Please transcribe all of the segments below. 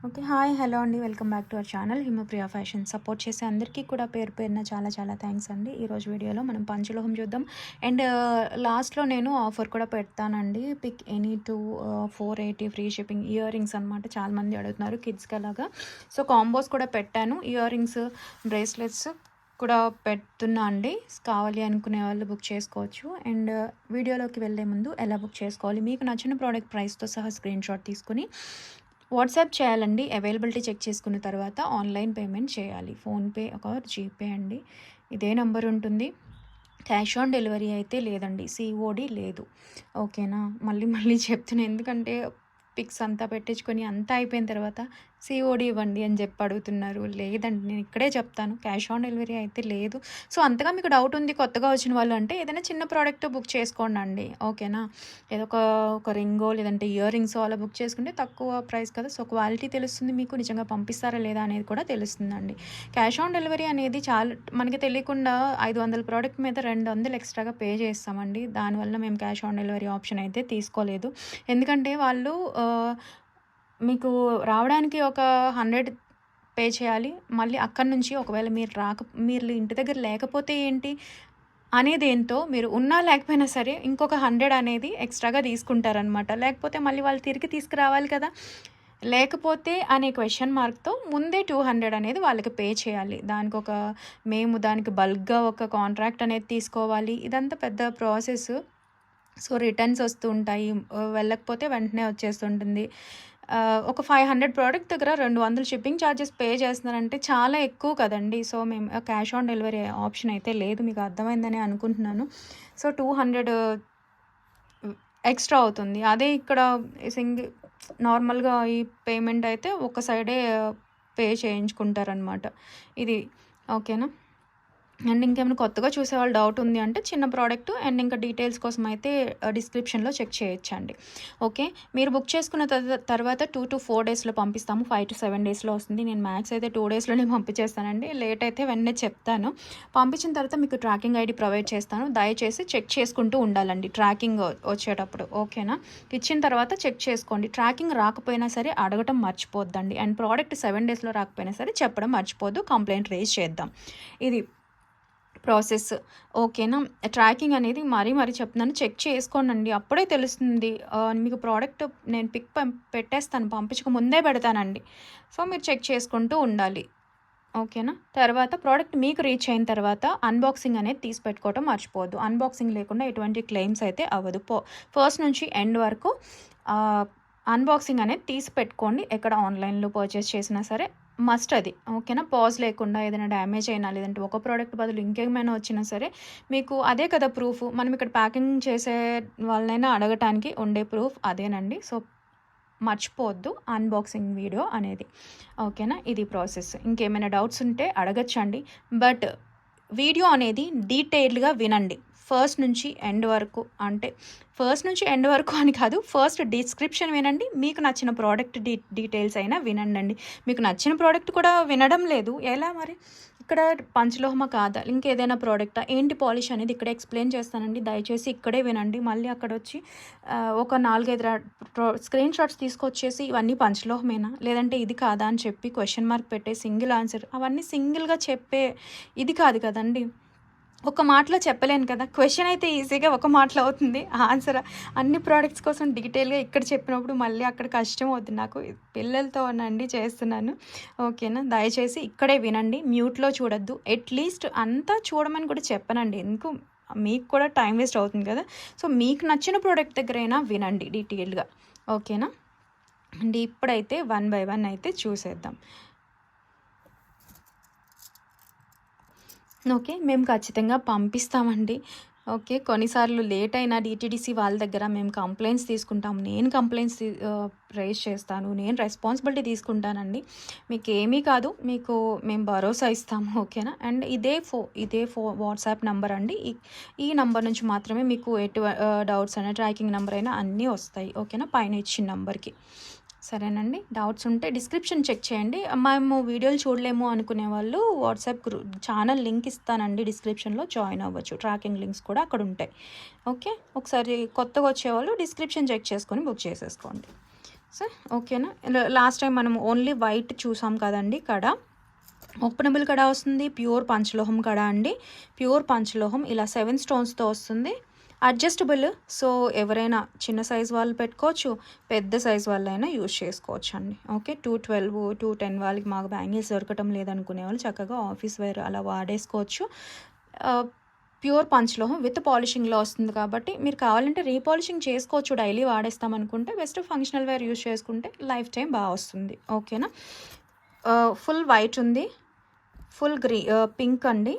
Okay. Hi. Hello అండి. Welcome back to our channel Himapriya fashion. Support చేసే అందరికీ కూడా పేరు పేరున చాలా చాలా థ్యాంక్స్ అండి. ఈరోజు వీడియోలో మనం పంచలోహం చూద్దాం. అండ్ లాస్ట్‌లో నేను ఆఫర్ కూడా పెడతానండి. Pick any 2 480 free shipping earrings అనమాట. చాలామంది అడుగుతున్నారు కిడ్స్‌కి అలాగా. సో కాంబోస్ కూడా పెట్టాను. ఇయర్ రింగ్స్, బ్రేస్లెట్స్ కూడా పెడుతున్నా అండి. కావాలి అనుకునే వాళ్ళు బుక్ చేసుకోవచ్చు. అండ్ వీడియోలోకి వెళ్ళే ముందు ఎలా బుక్ చేసుకోవాలి, మీకు నచ్చిన ప్రోడక్ట్ ప్రైస్‌తో సహా స్క్రీన్‌షాట్ తీసుకొని వాట్సాప్ చేయాలండి. అవైలబిలిటీ చెక్ చేసుకున్న తర్వాత ఆన్లైన్ పేమెంట్ చేయాలి. ఫోన్‌పే జీపే అండి. ఇదే నంబర్ ఉంటుంది. క్యాష్ ఆన్ డెలివరీ అయితే లేదండి. సీఓడి లేదు. ఓకేనా. మళ్ళీ మళ్ళీ చెప్తున్నా, ఎందుకంటే పిక్స్ అంతా పెట్టించుకొని అంతా అయిపోయిన తర్వాత సీఓడి ఇవ్వండి అని చెప్పి అడుగుతున్నారు. లేదండి, నేను ఇక్కడే చెప్తాను, క్యాష్ ఆన్ డెలివరీ అయితే లేదు. సో అంతగా మీకు డౌట్ ఉంది కొత్తగా వచ్చిన వాళ్ళు అంటే ఏదైనా చిన్న ప్రోడక్ట్ బుక్ చేసుకోండి అండి. ఓకేనా. ఏదో ఒక రింగో లేదంటే ఇయర్ రింగ్సో అలా బుక్ చేసుకుంటే తక్కువ ప్రైస్ కదా. సో క్వాలిటీ తెలుస్తుంది, మీకు నిజంగా పంపిస్తారా లేదా అనేది కూడా తెలుస్తుందండి. క్యాష్ ఆన్ డెలివరీ అనేది చాలా మనకి తెలియకుండా 500 ప్రోడక్ట్ మీద 200 ఎక్స్ట్రాగా పే చేస్తామండి. దానివల్ల మేము క్యాష్ ఆన్ డెలివరీ ఆప్షన్ అయితే తీసుకోలేదు. ఎందుకంటే వాళ్ళు మీకు రావడానికి ఒక 100 పే చేయాలి. మళ్ళీ అక్కడి నుంచి ఒకవేళ మీరు ఇంటి దగ్గర లేకపోతే ఏంటి అనేదేంతో, మీరు ఉన్నా లేకపోయినా సరే ఇంకొక 100 అనేది ఎక్స్ట్రాగా తీసుకుంటారనమాట. లేకపోతే మళ్ళీ వాళ్ళు తిరిగి తీసుకురావాలి కదా. లేకపోతే అనే క్వెషన్ మార్క్‌తో ముందే 200 అనేది వాళ్ళకి పే చేయాలి. మేము దానికి బల్క్‌గా ఒక కాంట్రాక్ట్ అనేది తీసుకోవాలి. ఇదంతా పెద్ద ప్రాసెస్. సో రిటర్న్స్ వస్తూ ఉంటాయి. వెళ్ళకపోతే వెంటనే వచ్చేస్తుంటుంది. ఒక 500 ప్రోడక్ట్ దగ్గర 200 షిప్పింగ్ ఛార్జెస్ పే చేస్తున్నారంటే చాలా ఎక్కువ కదండీ. సో మేము క్యాష్ ఆన్ డెలివరీ ఆప్షన్ అయితే లేదు. మీకు అర్థమైందని అనుకుంటున్నాను. సో 200 ఎక్స్ట్రా అవుతుంది. అదే ఇక్కడ నార్మల్‌గా ఈ పేమెంట్ అయితే ఒక సైడే పే చేయించుకుంటారనమాట. ఇది ఓకేనా. అండ్ ఇంకేమైనా కొత్తగా చూసేవాళ్ళు డౌట్ ఉంది అంటే చిన్న ప్రోడక్ట్ అండ్ ఇంకా డీటెయిల్స్ కోసం అయితే డిస్క్రిప్షన్లో చెక్ చేయొచ్చండి. ఓకే. మీరు బుక్ చేసుకున్న తర్వాత 2-4 డేస్లో పంపిస్తాము. 5-7 డేస్లో వస్తుంది. నేను మ్యాక్స్ అయితే 2 డేస్లోనే పంపించేస్తానండి. లేట్ అయితే వెంటనే చెప్తాను. పంపించిన తర్వాత మీకు ట్రాకింగ్ ఐడి ప్రొవైడ్ చేస్తాను. దయచేసి చెక్ చేసుకుంటూ ఉండాలండి ట్రాకింగ్ వచ్చేటప్పుడు. ఓకేనా. ఇచ్చిన తర్వాత చెక్ చేసుకోండి. ట్రాకింగ్ రాకపోయినా సరే అడగటం మర్చిపోద్దండి. అండ్ ప్రోడక్ట్ 7 డేస్లో రాకపోయినా సరే చెప్పడం మర్చిపోద్దు. కంప్లైంట్ రేజ్ చేద్దాం. ఇది ప్రాసెస్. ఓకేనా. ట్రాకింగ్ అనేది మరీ చెప్తున్నాను. చెక్ చేసుకోండి. అప్పుడే తెలుస్తుంది. మీకు ప్రోడక్ట్ నేను పిక్ పెట్టేస్తాను. పంపించక ముందే పెడతానండి. సో మీరు చెక్ చేసుకుంటూ ఉండాలి. ఓకేనా. తర్వాత ప్రోడక్ట్ మీకు రీచ్ అయిన తర్వాత అన్బాక్సింగ్ అనేది తీసి పెట్టుకోవటం మర్చిపోవద్దు. అన్బాక్సింగ్ లేకుండా ఎటువంటి క్లెయిమ్స్ అయితే అవ్వదు. ఫస్ట్ నుంచి ఎండ్ వరకు అన్బాక్సింగ్ అనేది తీసి పెట్టుకోండి. ఎక్కడ ఆన్లైన్లో పర్చేస్ చేసినా సరే మస్ట్ అది. ఓకేనా. పాజ్ లేకుండా ఏదైనా డ్యామేజ్ అయినా లేదంటే ఒక ప్రోడక్ట్ బదులు ఇంకేమైనా వచ్చినా సరే మీకు అదే కదా ప్రూఫ్. మనం ఇక్కడ ప్యాకింగ్ చేసే వాళ్ళనైనా అడగటానికి ఉండే ప్రూఫ్ అదేనండి. సో మర్చిపోవద్దు అన్బాక్సింగ్ వీడియో అనేది. ఓకేనా. ఇది ప్రాసెస్. ఇంకేమైనా డౌట్స్ ఉంటే అడగచ్చండి. బట్ వీడియో అనేది డీటెయిల్డ్గా వినండి. ఫస్ట్ నుంచి ఎండ్ వరకు. అంటే ఫస్ట్ నుంచి ఎండ్ వరకు అని కాదు, ఫస్ట్ డిస్క్రిప్షన్ వినండి. మీకు నచ్చిన ప్రోడక్ట్ డీటెయిల్స్ అయినా వినండి. మీకు నచ్చిన ప్రోడక్ట్ కూడా వినడం లేదు ఎలా మరి. ఇక్కడ పంచలోహమ కాదా ఇంకేదైనా ప్రోడక్టా ఏంటి పాలిష్ అనేది ఇక్కడ ఎక్స్ప్లెయిన్ చేస్తానండి. దయచేసి ఇక్కడే వినండి. మళ్ళీ అక్కడ వచ్చి ఒక 4-5 స్క్రీన్ షాట్స్ తీసుకొచ్చేసి ఇవన్నీ పంచలోహమేనా లేదంటే ఇది కాదా అని చెప్పి క్వశ్చన్ మార్క్ పెట్టే సింగిల్ ఆన్సర్ అవన్నీ సింగిల్గా చెప్పే ఇది కాదు కదండి. ఒక మాటలో చెప్పలేను కదా. క్వశ్చన్ అయితే ఈజీగా ఒక మాటలో అవుతుంది. ఆన్సర్ అన్ని ప్రోడక్ట్స్ కోసం డీటెయిల్గా ఇక్కడ చెప్పినప్పుడు మళ్ళీ అక్కడ కష్టం అవుతుంది నాకు. పిల్లలతోనండి చేస్తున్నాను. ఓకేనా. దయచేసి ఇక్కడే వినండి. మ్యూట్లో చూడొద్దు. అట్లీస్ట్ అంతా చూడమని కూడా చెప్పనండి. ఎందుకు మీకు కూడా టైం వేస్ట్ అవుతుంది కదా. సో మీకు నచ్చిన ప్రోడక్ట్ దగ్గరైనా వినండి డీటెయిల్గా. ఓకేనా అండి. ఇప్పుడైతే 1 by 1 అయితే చూసేద్దాం. ఓకే. మేము ఖచ్చితంగా పంపిస్తామండి. ఓకే. కొన్నిసార్లు లేట్ అయినా డీటీడీసీ వాళ్ళ దగ్గర మేము కంప్లెయింట్స్ తీసుకుంటాం. నేను కంప్లెయింట్స్ రైజ్ చేస్తాను. నేను రెస్పాన్సిబిలిటీ తీసుకుంటానండి. మీకేమీ కాదు. మీకు మేము భరోసా ఇస్తాము. ఓకేనా. అండ్ ఇదే వాట్సాప్ నంబర్ అండి. ఈ నంబర్ నుంచి మాత్రమే మీకు డౌట్స్ అయినా ట్రాకింగ్ నెంబర్ అయినా అన్నీ వస్తాయి. ఓకేనా. పైన ఇచ్చిన నంబర్కి. సరేనండి. డౌట్స్ ఉంటే డిస్క్రిప్షన్ చెక్ చేయండి. మేము వీడియోలు చూడలేము అనుకునే వాళ్ళు వాట్సాప్ ఛానల్ లింక్ ఇస్తానండి డిస్క్రిప్షన్లో, జాయిన్ అవ్వచ్చు. ట్రాకింగ్ లింక్స్ కూడా అక్కడ ఉంటాయి. ఓకే. ఒకసారి కొత్తగా వచ్చేవాళ్ళు డిస్క్రిప్షన్ చెక్ చేసుకొని బుక్ చేసేసుకోండి. సో ఓకేనా. లాస్ట్ టైం మనం ఓన్లీ వైట్ చూసాం కదండి కడ. ఓపెనబుల్ కడ వస్తుంది, ప్యూర్ పంచలోహం కడ అండి. ప్యూర్ పంచలోహం ఇలా 7 స్టోన్స్తో వస్తుంది. అడ్జస్టబుల్, సో ఎవరైనా చిన్న సైజ్ వాళ్ళు పెట్టుకోవచ్చు, పెద్ద సైజ్ వాళ్ళైనా యూజ్ చేసుకోవచ్చు అండి. ఓకే, 212, 210 వాళ్ళకి మాకు బ్యాంగిల్స్ దొరకటం లేదనుకునే వాళ్ళు చక్కగా ఆఫీస్ వేర్ అలా వాడేసుకోవచ్చు. ప్యూర్ పంచలోహం విత్ పాలిషింగ్లో వస్తుంది కాబట్టి మీరు కావాలంటే రీపాలిషింగ్ చేసుకోవచ్చు. డైలీ వాడేస్తాం అనుకుంటే బెస్ట్ ఫంక్షనల్ వేర్ యూజ్ చేసుకుంటే లైఫ్ టైం బాగా వస్తుంది. ఓకేనా. ఫుల్ వైట్ ఉంది, ఫుల్ పింక్ అండి,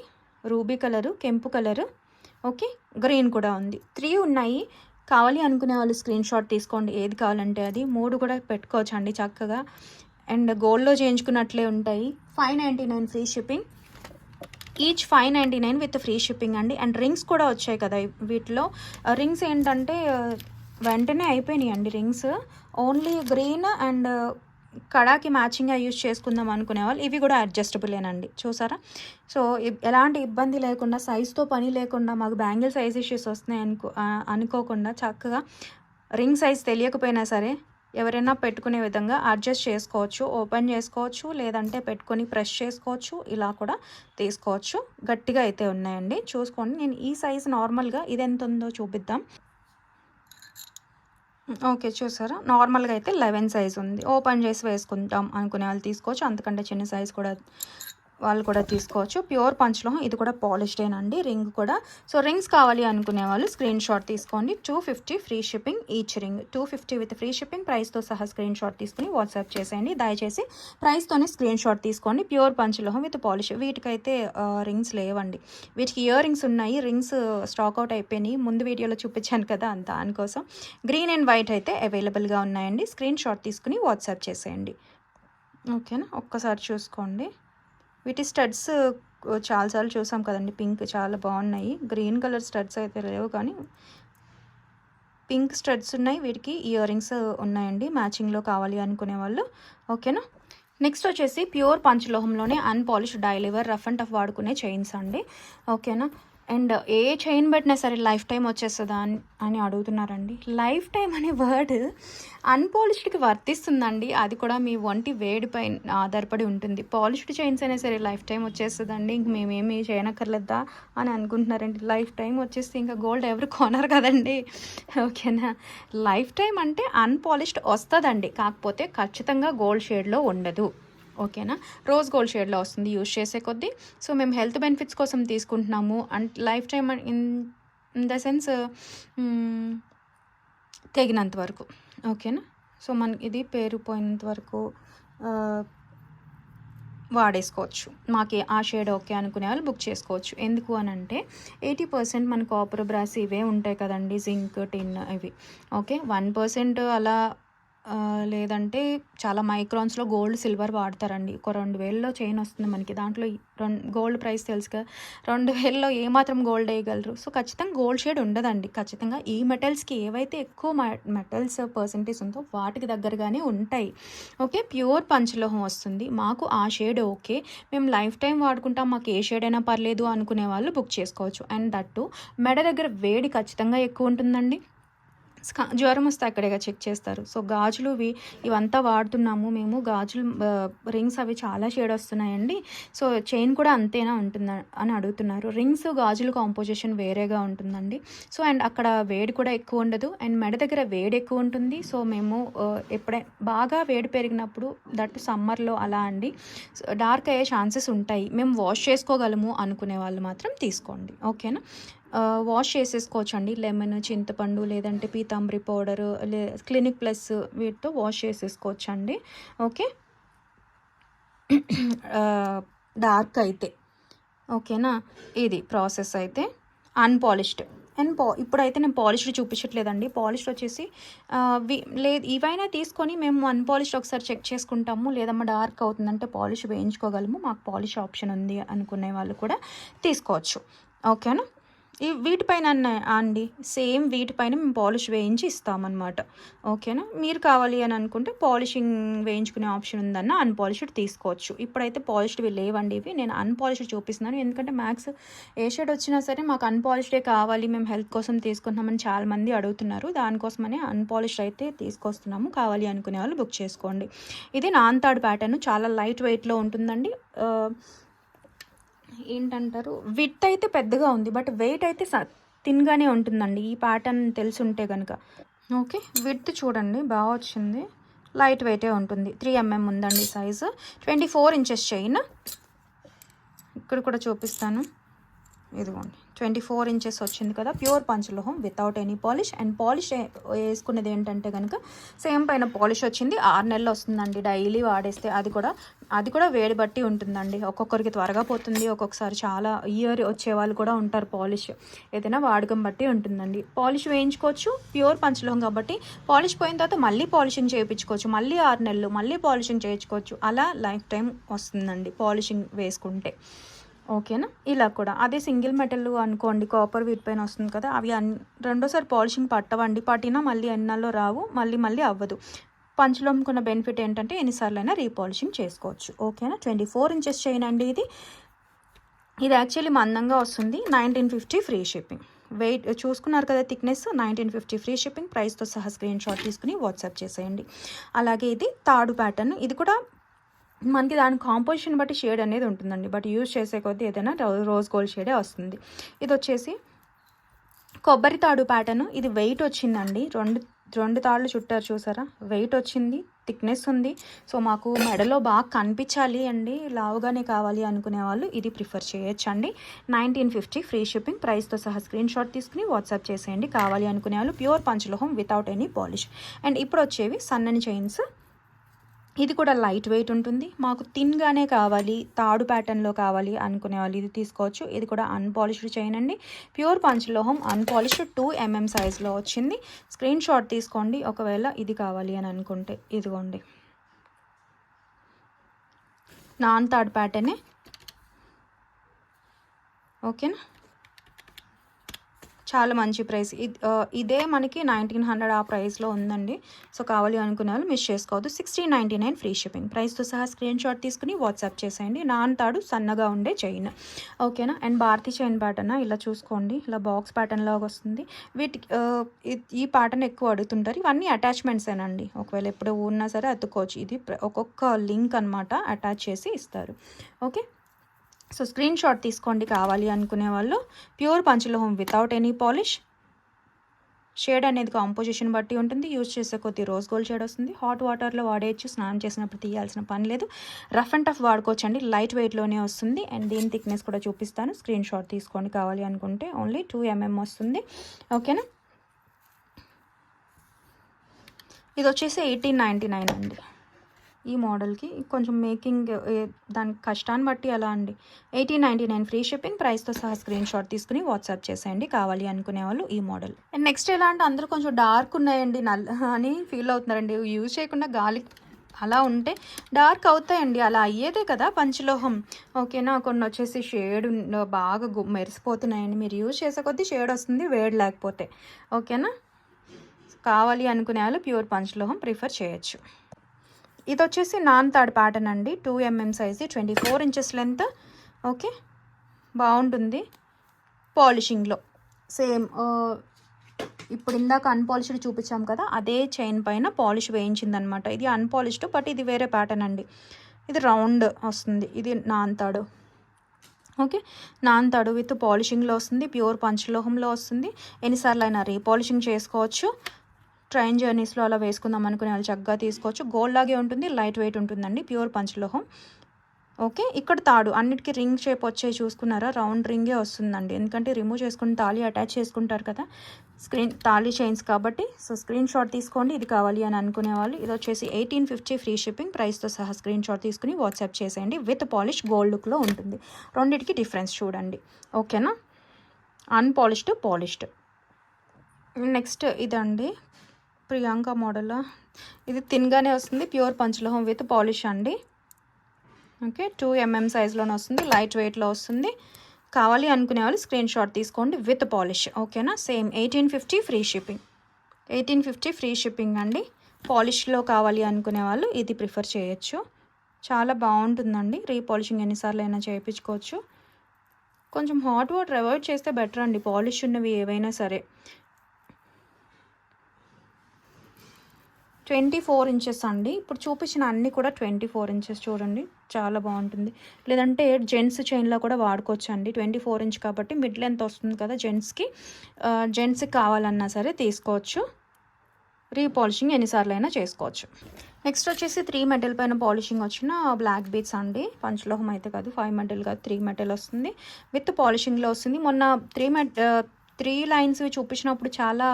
రూబీ కలరు, కెంపు కలరు, ఓకే, గ్రీన్ కూడా ఉంది. 3 ఉన్నాయి. కావాలి అనుకునే వాళ్ళు స్క్రీన్ షాట్ తీసుకోండి, ఏది కావాలంటే అది. 3 కూడా పెట్టుకోవచ్చు అండి చక్కగా. అండ్ గోల్డ్లో చేయించుకున్నట్లే ఉంటాయి. 599 free shipping, each 599 with free shipping అండి. అండ్ రింగ్స్ కూడా వచ్చాయి కదా వీటిలో. రింగ్స్ ఏంటంటే వెంటనే అయిపోయినాయి అండి రింగ్స్. ఓన్లీ గ్రీన్ అండ్ కడాకి మ్యాచింగ్గా యూజ్ చేసుకుందాం అనుకునే వాళ్ళు ఇవి కూడా అడ్జస్టబులేనండి. చూసారా. సో ఎలాంటి ఇబ్బంది లేకుండా, సైజ్తో పని లేకుండా, మాకు బ్యాంగిల్ సైజ్ ఇష్యూస్ వస్తున్నాయి అనుకోకుండా చక్కగా రింగ్ సైజ్ తెలియకపోయినా సరే ఎవరైనా పెట్టుకునే విధంగా అడ్జస్ట్ చేసుకోవచ్చు, ఓపెన్ చేసుకోవచ్చు, లేదంటే పెట్టుకొని ప్రెస్ చేసుకోవచ్చు, ఇలా కూడా తీసుకోవచ్చు. గట్టిగా అయితే ఉన్నాయండి, చూసుకోండి. నేను ఈ సైజ్ నార్మల్గా ఇది ఎంత ఉందో చూపిద్దాం. ఓకే, చూసారా, నార్మల్గా అయితే 11 సైజ్ ఉంది. ఓపెన్ చేసి వేసుకుంటాం అనుకునే వాళ్ళు తీసుకోవచ్చు, అంతకంటే చిన్న సైజ్ కూడా వాళ్ళు కూడా తీసుకోవచ్చు. ప్యూర్ పంచ్లో ఇది కూడా పాలిష్డేనండి, రింగ్ కూడా. సో రింగ్స్ కావాలి అనుకునే వాళ్ళు స్క్రీన్ షాట్ తీసుకోండి. 250 free shipping each ring, 250 with free shipping. ప్రైస్తో సహా స్క్రీన్ షాట్ తీసుకుని వాట్సాప్ చేసేయండి. దయచేసి ప్రైస్తోనే స్క్రీన్ షాట్ తీసుకోండి. ప్యూర్ పంచ్లోహం విత్ పాలిష్. వీటికైతే రింగ్స్ లేవండి, వీటికి ఇయర్ రింగ్స్ ఉన్నాయి. రింగ్స్ స్టాక్ అవుట్ అయిపోయినాయి, ముందు వీడియోలో చూపించాను కదా, అంత దానికోసం. గ్రీన్ అండ్ వైట్ అయితే అవైలబుల్గా ఉన్నాయండి. స్క్రీన్ షాట్ తీసుకుని వాట్సాప్ చేసేయండి. ఓకేనా, ఒక్కసారి చూసుకోండి. వీటి స్టడ్స్ చాలాసార్లు చూసాం కదండి, పింక్ చాలా బాగున్నాయి. గ్రీన్ కలర్ స్టడ్స్ అయితే లేవు, కానీ పింక్ స్టడ్స్ ఉన్నాయి. వీటికి ఇయర్ రింగ్స్ ఉన్నాయండి మ్యాచింగ్లో కావాలి అనుకునే వాళ్ళు. ఓకేనా. నెక్స్ట్ వచ్చేసి ప్యూర్ పంచలోహంలోనే unpolished daily wear rough and tough వాడుకునే చైన్స్ అండి. ఓకేనా. అండ్ ఏ చైన్ పెట్టినా సరే లైఫ్ టైం వచ్చేస్తుందా అని అడుగుతున్నారండి. లైఫ్ టైం అనే వర్డ్ అన్పాలిష్డ్కి వర్తిస్తుందండి, అది కూడా మీ ఒంటి వేడిపై ఆధారపడి ఉంటుంది. పాలిష్డ్ చైన్స్ అయినా సరే లైఫ్ టైం వచ్చేస్తుందండి, ఇంక మేమేమి చేయనక్కర్లేదా అని అనుకుంటున్నారండి. లైఫ్ టైం వచ్చేస్తే ఇంకా గోల్డ్ ఎవరు కొనరు కదండి. ఓకేనా. లైఫ్ టైం అంటే అన్పాలిష్డ్ వస్తుందండి, కాకపోతే ఖచ్చితంగా గోల్డ్ షేడ్లో ఉండదు. ఓకేనా. రోజ్ గోల్డ్ షేడ్లో వస్తుంది యూజ్ చేసే కొద్దీ. సో మేము హెల్త్ బెనిఫిట్స్ కోసం తీసుకుంటున్నాము and life time in the sense తెగినంత వరకు. ఓకేనా. సో మనకి ఇది పేరుపోయినంత వరకు వాడేసుకోవచ్చు. మాకు ఆ షేడ్ ఓకే అనుకునే వాళ్ళు బుక్ చేసుకోవచ్చు. ఎందుకు అని అంటే 80% మన కాపర్, బ్రాస్ ఇవే ఉంటాయి కదండి, జింక్, టిన్ ఇవి. ఓకే, 1% అలా లేదంటే చాలా మైక్రాన్స్లో గోల్డ్, సిల్వర్ వాడతారండి. ఒక 2000లో చైన్ వస్తుంది మనకి, దాంట్లో గోల్డ్ ప్రైస్ తెలుసు కదా, 2000లో ఏమాత్రం గోల్డ్ వేయగలరు. సో ఖచ్చితంగా గోల్డ్ షేడ్ ఉండదండి. ఖచ్చితంగా ఈ మెటల్స్కి ఏవైతే ఎక్కువ మెటల్స్ పర్సెంటేజ్ ఉందో వాటికి దగ్గరగానే ఉంటాయి. ఓకే, ప్యూర్ పంచలోహం వస్తుంది, మాకు ఆ షేడ్ ఓకే, మేము లైఫ్ టైం వాడుకుంటాం, మాకు ఏ షేడ్ అయినా పర్లేదు అనుకునే వాళ్ళు బుక్ చేసుకోవచ్చు. అండ్ దట్టు మెడ దగ్గర వేడి ఖచ్చితంగా ఎక్కువ ఉంటుందండి. జ్వరం వస్తే అక్కడేగా చెక్ చేస్తారు. సో గాజులు ఇవంతా వాడుతున్నాము మేము, గాజులు రింగ్స్ అవి చాలా షేడ్ వస్తున్నాయండి. సో చైన్ కూడా అంతేనా ఉంటుందా అని అడుగుతున్నారు. రింగ్స్, గాజులు కాంపోజిషన్ వేరేగా ఉంటుందండి. సో అండ్ అక్కడ వేడి కూడా ఎక్కువ ఉండదు, అండ్ మెడ దగ్గర వేడి ఎక్కువ ఉంటుంది. సో మేము ఎప్పుడైనా బాగా వేడి పెరిగినప్పుడు, దట్ సమ్మర్లో అలా అండి, డార్క్ అయ్యే ఛాన్సెస్ ఉంటాయి. మేము వాష్ చేసుకోగలము అనుకునే వాళ్ళు మాత్రం తీసుకోండి. ఓకేనా. వాష్ చేసేసుకోవచ్చు అండి, లెమన్, చింతపండు, లేదంటే పీతాంబరి పౌడర్, క్లినిక్ ప్లస్ వీటితో వాష్ చేసేసుకోవచ్చు అండి. ఓకే, డార్క్ అయితే. ఓకేనా. ఇది ప్రాసెస్ అయితే అన్పాలిష్డ్. అండ్ ఇప్పుడైతే నేను పాలిష్డ్ చూపించట్లేదండి. పాలిష్డ్ వచ్చేసి లేదు, ఇవైనా తీసుకొని మేము అన్పాలిష్డ్ ఒకసారి చెక్ చేసుకుంటాము, లేదమ్మా డార్క్ అవుతుందంటే పాలిష్ వేయించుకోగలము, మాకు పాలిష్ ఆప్షన్ ఉంది అనుకునే వాళ్ళు కూడా తీసుకోవచ్చు. ఓకేనా. ఈ వీటిపైన అండి సేమ్ వీటిపైన మేము పాలిష్ వేయించి ఇస్తామన్నమాట. ఓకేనా. మీరు కావాలి అని అనుకుంటే పాలిషింగ్ వేయించుకునే ఆప్షన్ ఉందన్న అన్పాలిష్డ్ తీసుకోవచ్చు. ఇప్పుడైతే పాలిష్డ్వి లేవండి ఇవి. నేను అన్పాలిష్డ్ చూపిస్తున్నాను, ఎందుకంటే మ్యాక్స్ ఏ షేడ్ వచ్చినా సరే మాకు అన్పాలిష్డే కావాలి, మేము హెల్త్ కోసం తీసుకుంటున్నామని చాలామంది అడుగుతున్నారు. దానికోసమనే అన్పాలిష్డ్ అయితే తీసుకొస్తున్నాము. కావాలి అనుకునే వాళ్ళు బుక్ చేసుకోండి. ఇది నాన్ తాడు ప్యాటర్న్, చాలా లైట్ వెయిట్లో ఉంటుందండి. ఏంటంటారు, విడ్త్ అయితే పెద్దగా ఉంది, బట్ వెయిట్ అయితే థిన్గానే ఉంటుందండి ఈ ప్యాటర్న్ తెలిసి ఉంటే కనుక. ఓకే, విడ్త్ చూడండి బాగా వచ్చింది, లైట్ వెయిటే ఉంటుంది. 3 mm ఉందండి సైజు. 24 inches chain. ఇక్కడ కూడా చూపిస్తాను, ఇదిగోండి 24 inches వచ్చింది కదా. ప్యూర్ పంచలోహం without any polish. And polish వేసుకునేది ఏంటంటే కనుక సేమ్ పైన పాలిష్ వచ్చింది. 6 నెలలు వస్తుందండి డైలీ వాడేస్తే. అది కూడా వేడి బట్టి ఉంటుందండి. ఒక్కొక్కరికి త్వరగా పోతుంది, ఒక్కొక్కసారి చాలా ఇయర్ వచ్చే వాళ్ళు కూడా ఉంటారు. పాలిష్ ఏదైనా వాడకం బట్టి ఉంటుందండి. పాలిష్ వేయించుకోవచ్చు, ప్యూర్ పంచలోహం కాబట్టి. పాలిష్ పోయిన తర్వాత మళ్ళీ పాలిషింగ్ చేయించుకోవచ్చు, మళ్ళీ 6 నెలలు మళ్ళీ పాలిషింగ్ చేయించుకోవచ్చు. అలా లైఫ్ టైం వస్తుందండి పాలిషింగ్ వేసుకుంటే. ఓకేనా. ఇలా కూడా అదే సింగిల్ మెటల్ అనుకోండి, కాపర్ వీటిపైన వస్తుంది కదా, అవి రెండోసారి పాలిషింగ్ పట్టవండి. పట్టినా మళ్ళీ ఎన్నాల్లో రావు, మళ్ళీ అవ్వదు. పంచలోహంకున్న బెనిఫిట్ ఏంటంటే ఎన్నిసార్లు అయినా రీపాలిషింగ్ చేసుకోవచ్చు. ఓకేనా. 24 inches చైన్ అండి ఇది. యాక్చువల్లీ మందంగా వస్తుంది. 1950 ఫ్రీ షిప్పింగ్. వెయిట్ చూసుకున్నారు కదా, థిక్నెస్ 1950 ఫ్రీ షిప్పింగ్. ప్రైస్తో సహా స్క్రీన్ షాట్ తీసుకుని వాట్సాప్ చేసేయండి. అలాగే ఇది తాడు ప్యాటర్న్. ఇది కూడా మనకి దాని కాంపోజిషన్ బట్టి షేడ్ అనేది ఉంటుందండి, బట్ యూజ్ చేసే కొద్దీ ఏదైనా రోజ్ గోల్డ్ షేడే వస్తుంది. ఇది వచ్చేసి కొబ్బరి తాడు ప్యాటర్న్. ఇది వెయిట్ వచ్చిందండి, రెండు తాళ్ళు చుట్టారు చూసారా, వెయిట్ వచ్చింది, థిక్నెస్ ఉంది. సో మాకు మెడలో బాగా కనిపించాలి అండి, లావుగానే కావాలి అనుకునే వాళ్ళు ఇది ప్రిఫర్ చేయొచ్చండి. 1950 ఫ్రీ షిప్పింగ్. ప్రైస్తో సహా స్క్రీన్ షాట్ తీసుకుని వాట్సాప్ చేసేయండి. కావాలి అనుకునే వాళ్ళు. ప్యూర్ పంచలోహం వితౌట్ ఎనీ పాలిష్. అండ్ ఇప్పుడు వచ్చేవి సన్నని చైన్స్. ఇది కూడా లైట్ వెయిట్ ఉంటుంది. మాకు థిన్గానే కావాలి, తాడు ప్యాటర్న్లో కావాలి అనుకునే వాళ్ళు ఇది తీసుకోవచ్చు. ఇది కూడా అన్పాలిష్డ్ చైన్ అండి, ప్యూర్ పంచలోహం, అన్పాలిష్డ్ 2 mm సైజ్లో వచ్చింది. స్క్రీన్ షాట్ తీసుకోండి ఒకవేళ ఇది కావాలి అని అనుకుంటే. ఇదిగోండి నాన్ తాడు ప్యాటర్నే. ఓకేనా. చాలా మంచి ప్రైస్. ఇదే మనకి 1900 ఆ ప్రైస్లో ఉందండి. సో కావాలి అనుకునే వాళ్ళు మిస్ చేసుకోవద్దు. 1699 ఫ్రీ షిప్పింగ్. ప్రైస్తో సహా స్క్రీన్ షాట్ తీసుకుని వాట్సాప్ చేసేయండి. నాన్ తాడు సన్నగా ఉండే చైన్. ఓకేనా. అండ్ భారతీ చైన్ ప్యాటర్న్ ఇలా చూసుకోండి, ఇలా బాక్స్ ప్యాటర్న్ లాగా వస్తుంది. ఈ ప్యాటర్న్ ఎక్కువ అడుగుతుంటారు. ఇవన్నీ అటాచ్మెంట్స్ ఏనండి, ఒకవేళ ఎప్పుడు ఉన్నా సరే అతుక్కోవచ్చు. ఇది ఒక్కొక్క లింక్ అనమాట, అటాచ్ చేసి ఇస్తారు. ఓకే. సో స్క్రీన్ షాట్ తీసుకోండి కావాలి అనుకునే వాళ్ళు. ప్యూర్ పంచలోహం వితౌట్ ఎనీ పాలిష్. షేడ్ అనేది కాంపోజిషన్ బట్టి ఉంటుంది. యూజ్ చేసే కొద్ది రోజ్ గోల్డ్ షేడ్ వస్తుంది. హాట్ వాటర్లో వాడేయచ్చు, స్నానం చేసినప్పుడు తీయాల్సిన పని లేదు. రఫ్ అండ్ టఫ్ వాడుకోవచ్చు అండి, లైట్ వెయిట్లోనే వస్తుంది. అండ్ దీని థిక్నెస్ కూడా చూపిస్తాను, స్క్రీన్ షాట్ తీసుకోండి కావాలి అనుకుంటే. ఓన్లీ 2 mm వస్తుంది. ఓకేనా. ఇది వచ్చేసి 1899 అండి. ఈ మోడల్కి కొంచెం మేకింగ్ దాని కష్టాన్ని బట్టి అలా అండి. 1899 ఫ్రీ షిప్పింగ్. ప్రైస్తో సహా స్క్రీన్ షాట్ తీసుకుని వాట్సాప్ చేసేయండి కావాలి అనుకునే వాళ్ళు ఈ మోడల్. అండ్ నెక్స్ట్ ఎలా అంటే అందరూ కొంచెం డార్క్ ఉన్నాయండి అని ఫీల్ అవుతున్నారండి. యూజ్ చేయకుండా గాలి అలా ఉంటే డార్క్ అవుతాయండి, అలా అయ్యేదే కదా పంచలోహం. ఓకేనా. కొన్ని వచ్చేసి షేడ్ బాగా మెరిసిపోతున్నాయండి. మీరు యూజ్ చేసే కొద్దీ షేడ్ వస్తుంది, వేడి లేకపోతే. ఓకేనా. కావాలి అనుకునే వాళ్ళు ప్యూర్ పంచలోహం ప్రిఫర్ చేయొచ్చు. ఇది వచ్చేసి నాన్ తాడు ప్యాటర్న్ అండి, 2 mm size, 24 inches length. Okay, బాగుంటుంది పాలిషింగ్లో. సేమ్ ఇప్పుడు ఇందాక అన్పాలిష్డ్ చూపించాం కదా, అదే చైన్ పైన పాలిష్ వేయించిందనమాట. ఇది అన్పాలిష్డ్, బట్ ఇది వేరే ప్యాటర్న్ అండి. ఇది రౌండ్ వస్తుంది. ఇది నాన్ తాడు. ఓకే, నాన్ తాడు విత్ పాలిషింగ్లో వస్తుంది, ప్యూర్ పంచలోహంలో వస్తుంది. ఎన్నిసార్లు అయినా రీపాలిషింగ్ చేసుకోవచ్చు. ట్రైన్ జర్నీస్లో అలా వేసుకుందాం అనుకునే వాళ్ళు చక్కగా తీసుకోవచ్చు. గోల్డ్ లాగే ఉంటుంది, లైట్ వెయిట్ ఉంటుందండి, ప్యూర్ పంచలోహం. ఓకే, ఇక్కడ తాడు అన్నిటికీ రింగ్ షేప్ వచ్చే చూసుకున్నారా, రౌండ్ రింగే వస్తుందండి. ఎందుకంటే రిమూవ్ చేసుకుని తాళి అటాచ్ చేసుకుంటారు కదా, తాళి చైన్స్ కాబట్టి. సో స్క్రీన్ షాట్ తీసుకోండి ఇది కావాలి అని అనుకునే వాళ్ళు. ఇది వచ్చేసి 1850 ఫ్రీ షిప్పింగ్. ప్రైస్తో సహా స్క్రీన్ షాట్ తీసుకుని వాట్సాప్ చేసేయండి. విత్ పాలిష్ గోల్డ్ లుక్లో ఉంటుంది. రెండింటికి డిఫరెన్స్ చూడండి. ఓకేనా. Unpolished, polished. నెక్స్ట్ ఇదండి ప్రియాంక మోడల్. ఇది థిన్గానే వస్తుంది, ప్యూర్ పంచలోహం విత్ పాలిష్ అండి. ఓకే, 2 mm సైజ్లోనే వస్తుంది, లైట్ వెయిట్లో వస్తుంది. కావాలి అనుకునే వాళ్ళు స్క్రీన్ షాట్ తీసుకోండి విత్ పాలిష్. ఓకేనా, same 1850 free shipping. 1850 free shipping అండి. పాలిష్లో కావాలి అనుకునే వాళ్ళు ఇది ప్రిఫర్ చేయొచ్చు. చాలా బాగుంటుందండి. రీపాలిషింగ్ ఎన్నిసార్లు అయినా చేయించుకోవచ్చు. కొంచెం హాట్ వాటర్ అవాయిడ్ చేస్తే బెటర్ అండి పాలిష్ ఉన్నవి ఏవైనా సరే. 24 ఇంచెస్ అండి. ఇప్పుడు చూపించిన అన్నీ కూడా 24 ఇంచెస్ చూడండి, చాలా బాగుంటుంది. లేదంటే జెంట్స్ చైన్లో కూడా వాడుకోవచ్చు అండి. 24 ఇంచ్ కాబట్టి మిడ్ లెంత్ వస్తుంది కదా జెంట్స్కి కావాలన్నా సరే తీసుకోవచ్చు. రీపాలిషింగ్ ఎన్నిసార్లు అయినా చేసుకోవచ్చు. నెక్స్ట్ వచ్చేసి 3 మెటల్ పైన పాలిషింగ్ వచ్చిన బ్లాక్ బీట్స్ అండి. పంచలోహం అయితే కాదు, 5 మెటల్ కాదు, 3 మెటల్ వస్తుంది. విత్ పాలిషింగ్లో వస్తుంది. మొన్న 3 లైన్స్ చూపించినప్పుడు చాలా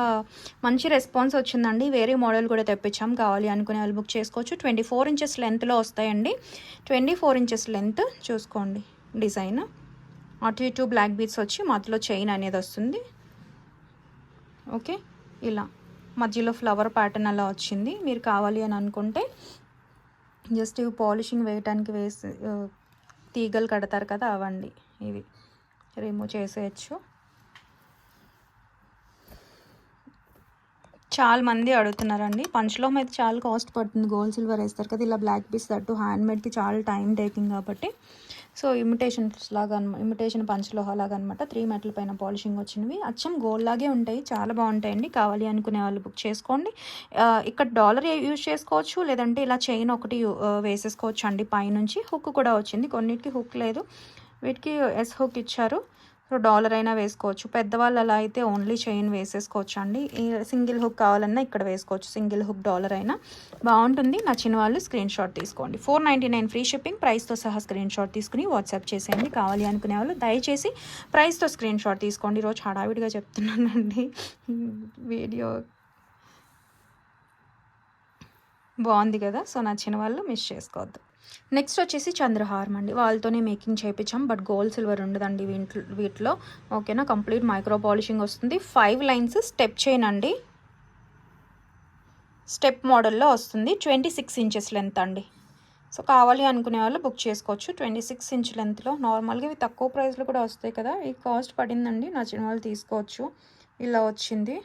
మంచి రెస్పాన్స్ వచ్చిందండి. వేరే మోడల్ కూడా తెప్పించాం, కావాలి అనుకునే వాళ్ళు బుక్ చేసుకోవచ్చు. 24 ఇంచెస్ లెంత్లో వస్తాయండి. 24 ఇంచెస్ లెంత్ చూసుకోండి. డిజైన్ అటు ఇటు బ్లాక్ బీట్స్ వచ్చి మధ్యలో చైన్ అనేది వస్తుంది. ఓకే, ఇలా మధ్యలో ఫ్లవర్ ప్యాటర్న్ అలా వచ్చింది. మీరు కావాలి అని అనుకుంటే జస్ట్ ఇవి పాలిషింగ్ వేయటానికి వేసి తీగలు కడతారు కదా, అవండి ఇవి రిమూవ్ చేసేయచ్చు. చాలా మంది అడుగుతున్నారండి. పంచలోహం అయితే చాలా కాస్ట్ పడుతుంది, గోల్డ్ సిల్వర్ వేస్తారు కదా, ఇలా బ్లాక్ పీస్ తట్టు హ్యాండ్మేడ్కి చాలా టైం టేకింగ్ కాబట్టి సో ఇమిటేషన్ పంచలోహ లాగా అనమాట. 3 మెటల్ పైన పాలిషింగ్ వచ్చినవి అచ్చం గోల్డ్ లాగే ఉంటాయి, చాలా బాగుంటాయండి. కావాలి అనుకునే వాళ్ళు బుక్ చేసుకోండి. ఇక్కడ డాలర్ యూజ్ చేసుకోవచ్చు, లేదంటే ఇలా చైన్ ఒకటి వేసేసుకోవచ్చు అండి. పైనుంచి హుక్ కూడా వచ్చింది, కొన్నిటికి హుక్ లేదు, వీటికి ఎస్ హుక్ ఇచ్చారు. సో డాలర్ అయినా వేసుకోవచ్చు. పెద్దవాళ్ళు అలా అయితే ఓన్లీ చైన్ వేసేసుకోవచ్చు అండి. సింగిల్ హుక్ కావాలన్నా ఇక్కడ వేసుకోవచ్చు, సింగిల్ హుక్ డాలర్ అయినా బాగుంటుంది. నచ్చిన వాళ్ళు స్క్రీన్ షాట్ తీసుకోండి. 499 ఫ్రీ షిప్పింగ్. ప్రైస్తో సహా స్క్రీన్ షాట్ తీసుకుని వాట్సాప్ చేసేయండి. కావాలి అనుకునే వాళ్ళు దయచేసి ప్రైస్తో స్క్రీన్ షాట్ తీసుకోండి. ఈరోజు హడావిడిగా చెప్తున్నానండి, వీడియో బాగుంది కదా, సో నచ్చిన వాళ్ళు మిస్ చేసుకోవద్దు. నెక్స్ట్ వచ్చేసి చంద్రహారం అండి. వాళ్ళతోనే మేకింగ్ చేయించాం, బట్ గోల్డ్ సిల్వర్ ఉండదండి వీటిలో. ఓకేనా, కంప్లీట్ మైక్రో పాలిషింగ్ వస్తుంది. 5 లైన్స్ స్టెప్ చైన్ అండి, స్టెప్ మోడల్లో వస్తుంది. 26 ఇంచెస్ లెంత్ అండి. సో కావాలి అనుకునే వాళ్ళు బుక్ చేసుకోవచ్చు. 26 ఇంచ్ లెంత్లో నార్మల్గా ఇవి తక్కువ ప్రైస్లో కూడా వస్తాయి కదా, ఈ కాస్ట్ పడిందండి. నచ్చిన వాళ్ళు తీసుకోవచ్చు. ఇలా వచ్చింది.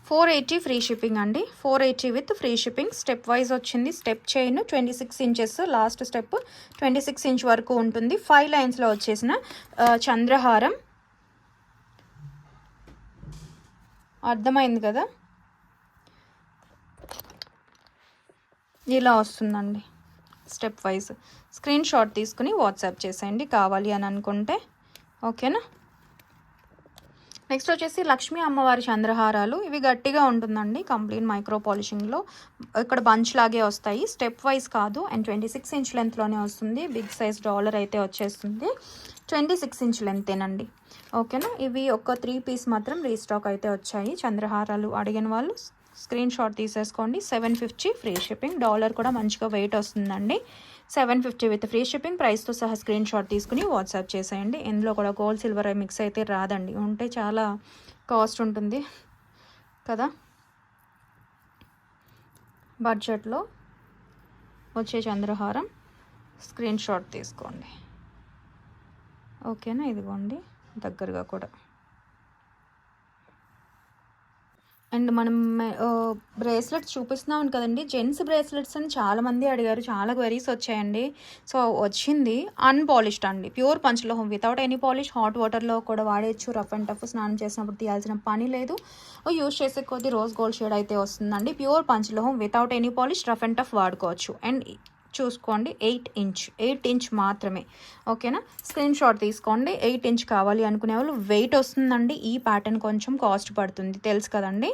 $480 ఫ్రీ షిప్పింగ్ అండి. 480 with free shipping. Step wise వచ్చింది. Step chain 26 inches, last step 26 inch వరకు ఉంటుంది. 5 లైన్స్లో వచ్చేసిన చంద్రహారం. అర్థమైంది కదా, ఇలా వస్తుందండి స్టెప్ వైజ్. స్క్రీన్ షాట్ తీసుకుని వాట్సాప్ చేసేయండి కావాలి అని అనుకుంటే. ఓకేనా. నెక్స్ట్ వచ్చేసి లక్ష్మీ అమ్మవారి చంద్రహారాలు. ఇవి గట్టిగా ఉంటుందండి, కంప్లీట్ మైక్రో పాలిషింగ్లో. ఇక్కడ బంచ్ లాగే వస్తాయి, స్టెప్ వైజ్ కాదు. అండ్ 26 ఇంచ్ లెంత్లోనే వస్తుంది. బిగ్ సైజ్ డాలర్ అయితే వచ్చేస్తుంది. 26 ఇంచ్ లెంతేనండి. ఓకేనా. ఇవి ఒక 3 పీస్ మాత్రం రీస్టాక్ అయితే వచ్చాయి. చంద్రహారాలు అడిగిన వాళ్ళు స్క్రీన్ షాట్ తీసేసుకోండి. 750 ఫ్రీ షిప్పింగ్. డాలర్ కూడా మంచిగా వెయిట్ వస్తుందండి. 750 విత్ ఫ్రీ షిప్పింగ్. ప్రైస్తో సహా స్క్రీన్ షాట్ తీసుకుని వాట్సాప్ చేసేయండి. ఇందులో కూడా గోల్డ్ సిల్వర్ మిక్స్ అయితే రాదండి, ఉంటే చాలా కాస్ట్ ఉంటుంది కదా. బడ్జెట్లో వచ్చే చంద్రహారం స్క్రీన్ షాట్ తీసుకోండి. ఓకేనా. ఇదిగోండి దగ్గరగా కూడా. అండ్ మనం బ్రేస్లెట్స్ చూపిస్తున్నాం కదండి, జెంట్స్ బ్రేస్లెట్స్ అని చాలామంది అడిగారు, చాలా క్వెరీస్ వచ్చాయండి. సో వచ్చింది అన్పాలిష్డ్ అండి, ప్యూర్ పంచలోహం వితౌట్ ఎనీ పాలిష్. హాట్ వాటర్లో కూడా వాడేయచ్చు, రఫ్ అండ్ టఫ్ స్నానం చేసినప్పుడు తీయాల్సిన పని లేదు. యూజ్ చేసే కొద్ది రోజ్ గోల్డ్ షేడ్ అయితే వస్తుందండి. ప్యూర్ పంచలోహం without any polish, rough and tough వాడుకోవచ్చు. అండ్ చూసుకోండి 8 ఇంచ్ మాత్రమే. ఓకేనా. స్క్రీన్ షాట్ తీసుకోండి. 8 ఇంచ్ కావాలి అనుకునే వాళ్ళు. వెయిట్ వస్తుందండి. ఈ ప్యాటర్న్ కొంచెం కాస్ట్ పడుతుంది, తెలుసు కదండి,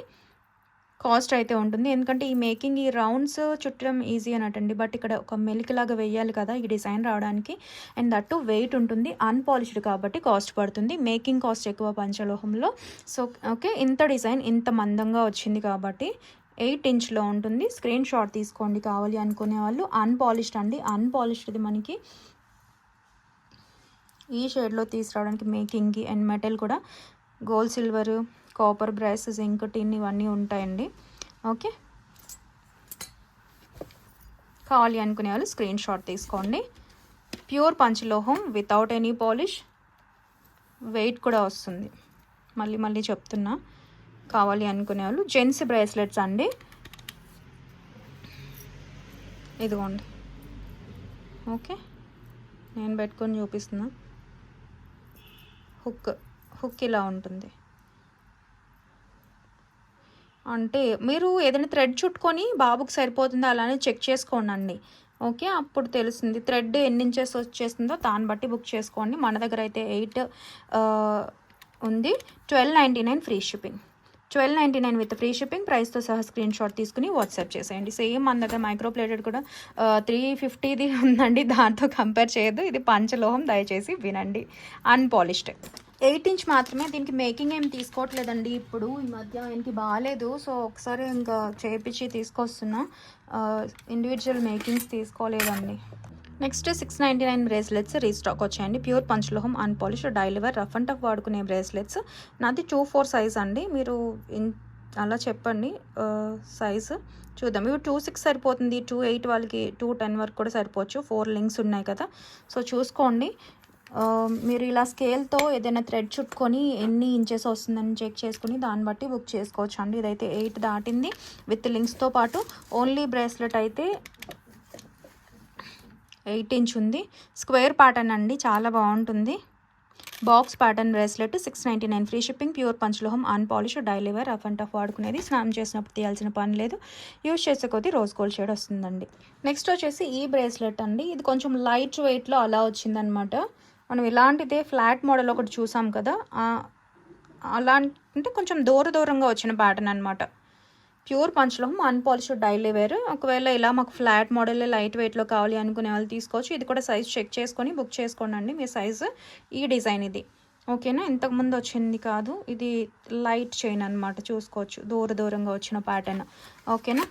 కాస్ట్ అయితే ఉంటుంది. ఎందుకంటే ఈ మేకింగ్, ఈ రౌండ్స్ చుట్టడం ఈజీ అనటండి, బట్ ఇక్కడ ఒక మెలికలాగా వేయాలి కదా ఈ డిజైన్ రావడానికి. అండ్ దట్టు వెయిట్ ఉంటుంది, అన్పాలిష్డ్ కాబట్టి కాస్ట్ పడుతుంది. మేకింగ్ కాస్ట్ ఎక్కువ పంచలోహంలో. సో ఓకే, ఇంత డిజైన్ ఇంత మందంగా వచ్చింది కాబట్టి 8 ఇంచ్లో ఉంటుంది. స్క్రీన్ షాట్ తీసుకోండి కావాలి అనుకునే వాళ్ళు. అన్పాలిష్డ్ అండి, అన్పాలిష్డ్ది మనకి ఈ షేడ్లో తీసుకురావడానికి మేకింగ్కి. అండ్ మెటల్ కూడా gold, silver, copper, brass, zinc, tin ఇవన్నీ ఉంటాయండి. ఓకే, కావాలి అనుకునే వాళ్ళు స్క్రీన్ షాట్ తీసుకోండి. ప్యూర్ పంచలోహం వితౌట్ ఎనీ పాలిష్, వెయిట్ కూడా వస్తుంది. మళ్ళీ చెప్తున్నా, కావాలి అనుకునే వాళ్ళు. జెంట్స్ బ్రేస్లెట్స్ అండి, ఇదిగోండి. ఓకే, నేను పెట్టుకొని చూపిస్తున్నా. హుక్ ఇలా ఉంటుంది. అంటే మీరు ఏదైనా థ్రెడ్ చుట్టుకొని బాబుకి సరిపోతుందో అలానే చెక్ చేసుకోండి. ఓకే, అప్పుడు తెలుస్తుంది థ్రెడ్ ఎన్ని ఇంచెస్ వచ్చేస్తుందో దాన్ని బట్టి బుక్ చేసుకోండి. మన దగ్గర అయితే 8 ఉంది. 1299 free shipping. 1299 with free shipping. ప్రైస్తో సహా స్క్రీన్ షాట్ తీసుకుని వాట్సాప్ చేసేయండి. సేమ్ మన దగ్గర మైక్రో ప్లేటెడ్ కూడా 350ది ఉందండి, దాంతో కంపేర్ చేయొద్దు. ఇది పంచలోహం, దయచేసి వినండి. అన్పాలిష్డ్ 8 ఇంచ్ మాత్రమే. దీనికి మేకింగ్ ఏం తీసుకోవట్లేదండి ఇప్పుడు, ఈ మధ్య ఆయనకి బాగాలేదు. సో ఒకసారి ఇంకా చేపించి తీసుకొస్తున్నా, ఇండివిజువల్ మేకింగ్స్ తీసుకోలేదండి. నెక్స్ట్ 699 బ్రేస్లెట్స్ రీస్టాక్ వచ్చాయండి. ప్యూర్ పంచలోహం, unpolished, daily wear, rough and tough వాడుకునే బ్రేస్లెట్స్. నాది 2-4 సైజ్ అండి. మీరు అలా చెప్పండి సైజు చూద్దాం. ఇవి 2-6 సరిపోతుంది, 2-8 వాళ్ళకి 2-10 వరకు కూడా సరిపోవచ్చు. 4 లింక్స్ ఉన్నాయి కదా, సో చూసుకోండి. మీరు ఇలా స్కేల్తో ఏదైనా థ్రెడ్ చుట్టుకొని ఎన్ని ఇంచెస్ వస్తుందని చెక్ చేసుకుని దాన్ని బట్టి బుక్ చేసుకోవచ్చు అండి. ఇదైతే 8 దాటింది విత్ లింక్స్తో పాటు. ఓన్లీ బ్రేస్లెట్ అయితే 8 ఇంచ్ ఉంది. స్క్వేర్ ప్యాటర్న్ అండి, చాలా బాగుంటుంది. Box pattern bracelet 699 free shipping. Pure పంచలోహం, unpolished, daily wear, rough and tough వాడుకునేది. స్నానం చేసినప్పుడు తీయాల్సిన పని లేదు. యూజ్ చేసే కొద్దీ రోజ్ గోల్డ్ షేడ్ వస్తుందండి. నెక్స్ట్ వచ్చేసి ఈ బ్రేస్లెట్ అండి. ఇది కొంచెం లైట్ వెయిట్లో అలా వచ్చిందనమాట. మనం ఇలాంటిదే ఫ్లాట్ మోడల్ ఒకటి చూసాం కదా, అలా అంటే కొంచెం దూరంగా వచ్చిన ప్యాటర్న్ అనమాట. ప్యూర్ పంచలోహం, అన్పాలిష్డ్, డైలీ వేర్. ఒకవేళ ఇలా మాకు ఫ్లాట్ మోడల్ లైట్ వెయిట్లో కావాలి అనుకునే వాళ్ళు తీసుకోవచ్చు. ఇది కూడా సైజ్ చెక్ చేసుకొని బుక్ చేసుకోండి మీ సైజు. ఈ డిజైన్ ఇది ఓకేనా, ఇంతకుముందు వచ్చింది కాదు, ఇది లైట్ చైన్ అనమాట. చూసుకోవచ్చు దూరంగా వచ్చిన ప్యాటర్న్. ఓకేనా,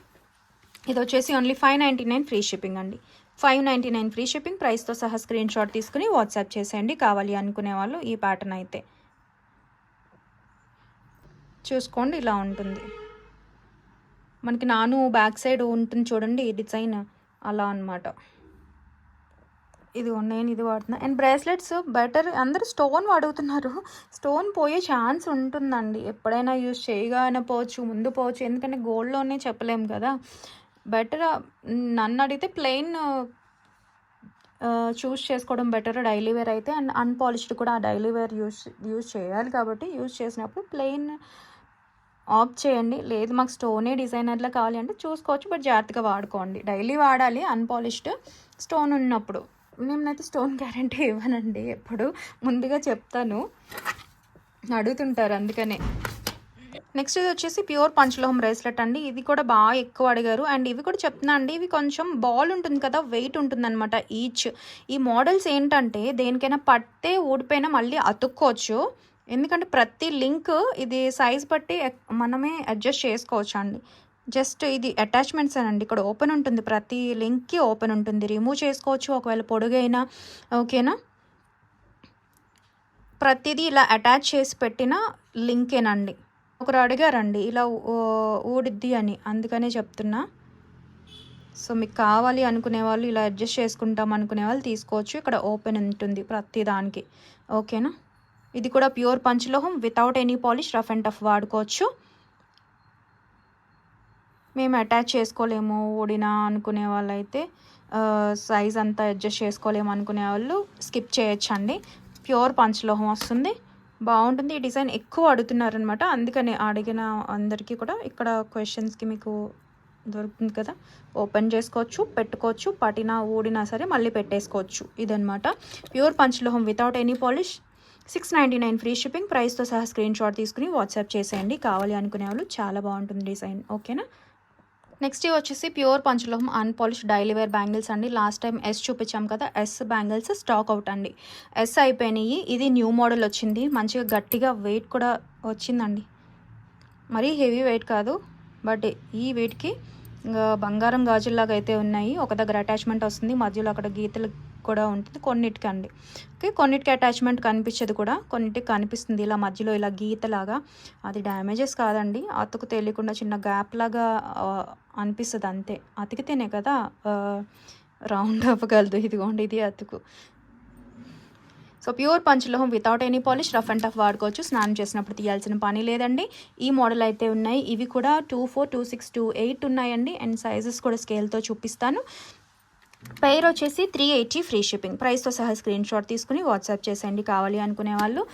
ఇది వచ్చేసి ఓన్లీ 599 ఫ్రీ షిప్పింగ్ అండి. 599 ఫ్రీ షిప్పింగ్. ప్రైస్తో సహా స్క్రీన్ షాట్ తీసుకుని వాట్సాప్ చేసేయండి కావాలి అనుకునే వాళ్ళు. ఈ ప్యాటర్న్ అయితే చూసుకోండి, ఇలా ఉంటుంది. మనకి బ్యాక్ సైడ్ ఉంటుంది చూడండి ఈ డిజైన్, అలా అనమాట. ఇది నేను ఇది వాడుతున్నా. అండ్ బ్రేస్లెట్స్ బెటర్, అందరూ స్టోన్ అడుగుతున్నారు. స్టోన్ పోయే ఛాన్స్ ఉంటుందండి, ఎప్పుడైనా యూజ్ చేయగానే పోవచ్చు, ముందు పోవచ్చు. ఎందుకంటే గోల్డ్లోనే చెప్పలేము కదా. బెటర్ నన్ను అడిగితే ప్లెయిన్ చూస్ చేసుకోవడం బెటర్ డైలీ వేర్ అయితే. అండ్ అన్పాలిష్డ్ కూడా డైలీ వేర్ యూజ్ చేయాలి కాబట్టి యూజ్ చేసినప్పుడు ప్లెయిన్ ఆఫ్ చేయండి. లేదు మాకు స్టోనే డిజైనర్లో కావాలి అంటే చూసుకోవచ్చు, బట్ జాగ్రత్తగా వాడుకోండి. డైలీ వాడాలి అన్పాలిష్డ్. స్టోన్ ఉన్నప్పుడు నేనైతే స్టోన్ గ్యారంటీ ఇవ్వనండి, ఎప్పుడు ముందుగా చెప్తాను, అడుగుతుంటారు అందుకనే. నెక్స్ట్ ఇది వచ్చేసి ప్యూర్ పంచలోహం బ్రేస్లెట్ అండి. ఇది కూడా బాగా ఎక్కువ అడిగారు. అండ్ ఇవి కూడా చెప్తున్నా అండి, ఇవి కొంచెం బాల్ ఉంటుంది కదా, వెయిట్ ఉంటుంది అనమాట ఈచ్. ఈ మోడల్స్ ఏంటంటే దేనికైనా పడితే ఊడిపోయినా మళ్ళీ అతుక్కోవచ్చు. ఎందుకంటే ప్రతి లింక్ ఇది సైజ్ బట్టి మనమే అడ్జస్ట్ చేసుకోవచ్చు అండి. జస్ట్ ఇది అటాచ్మెంట్స్ అండి, ఇక్కడ ఓపెన్ ఉంటుంది, ప్రతి లింక్కి ఓపెన్ ఉంటుంది, రిమూవ్ చేసుకోవచ్చు ఒకవేళ పొడుగైనా. ఓకేనా, ప్రతిదీ ఇలా అటాచ్ చేసి పెట్టిన లింకేనండి. ఒకరు అడిగారండి ఇలా ఊడిద్ది అని, అందుకనే చెప్తున్నా. సో మీకు కావాలి అనుకునే వాళ్ళు, ఇలా అడ్జస్ట్ చేసుకుంటాం అనుకునే వాళ్ళు తీసుకోవచ్చు. ఇక్కడ ఓపెన్ ఉంటుంది ప్రతి దానికి. ఓకేనా, ఇది కూడా ప్యూర్ పంచలోహం without any polish, rough and tough వాడుకోవచ్చు. మేము అటాచ్ చేసుకోలేము ఊడినా అనుకునే వాళ్ళు అయితే, సైజ్ అంతా అడ్జస్ట్ చేసుకోలేము అనుకునే వాళ్ళు స్కిప్ చేయొచ్చండి. ప్యూర్ పంచలోహం వస్తుంది, బాగుంటుంది. ఈ డిజైన్ ఎక్కువ అడుగుతున్నారనమాట, అందుకని అడిగిన అందరికీ కూడా ఇక్కడ క్వశ్చన్స్కి మీకు దొరుకుతుంది కదా, ఓపెన్ చేసుకోవచ్చు, పెట్టుకోవచ్చు, పట్టినా ఊడినా సరే మళ్ళీ పెట్టేసుకోవచ్చు. ఇదనమాట ప్యూర్ పంచలోహం without any polish. 699 free shipping. ప్రైస్తో సహా స్క్రీన్ షాట్ తీసుకుని వాట్సాప్ చేసేయండి కావాలి అనుకునే వాళ్ళు. చాలా బాగుంటుంది డిజైన్. ఓకేనా, నెక్స్ట్ ఇవి వచ్చేసి ప్యూర్ పంచలోహం అన్పాలిష్ డైలీ వేర్ బ్యాంగిల్స్ అండి. లాస్ట్ టైం ఎస్ చూపించాం కదా, ఎస్ బ్యాంగిల్స్ స్టాక్ అవుట్ అండి. ఎస్ అయిపోయినాయి. ఇది న్యూ మోడల్ వచ్చింది, మంచిగా గట్టిగా వెయిట్ కూడా వచ్చిందండి, మరీ హెవీ వెయిట్ కాదు, బట్ ఈ వీటికి బంగారం గాజుల్లాగా అయితే ఉన్నాయి. ఒక దగ్గర అటాచ్మెంట్ వస్తుంది, మధ్యలో అక్కడ గీతలు కూడా ఉంటుంది కొన్నిటికి అండి. ఓకే, కొన్నిటికి అటాచ్మెంట్ కనిపించదు కూడా, కొన్నిటికి కనిపిస్తుంది ఇలా మధ్యలో ఇలా గీతలాగా. అది డ్యామేజెస్ కాదండి, అతుకు తెలియకుండా చిన్న గ్యాప్ లాగా అనిపిస్తుంది అంతే. అతికితేనే కదా రౌండ్ అవ్వగలదు. ఇదిగోండి, ఇది అతుకు. సో ప్యూర్ పంచలోహం without any polish, rough and tough వాడుకోవచ్చు. స్నానం చేసినప్పుడు తీయాల్సిన పని లేదండి. ఈ మోడల్ అయితే ఉన్నాయి. ఇవి కూడా 24, 26, 28 ఉన్నాయండి. అండ్ సైజెస్ కూడా స్కేల్తో చూపిస్తాను. పెయిర్ వచ్చేసి 380 ఫ్రీ షిప్పింగ్. ప్రైస్తో సహా స్క్రీన్ షాట్ తీసుకుని వాట్సాప్ చేసేయండి కావాలి అనుకునే వాళ్ళు.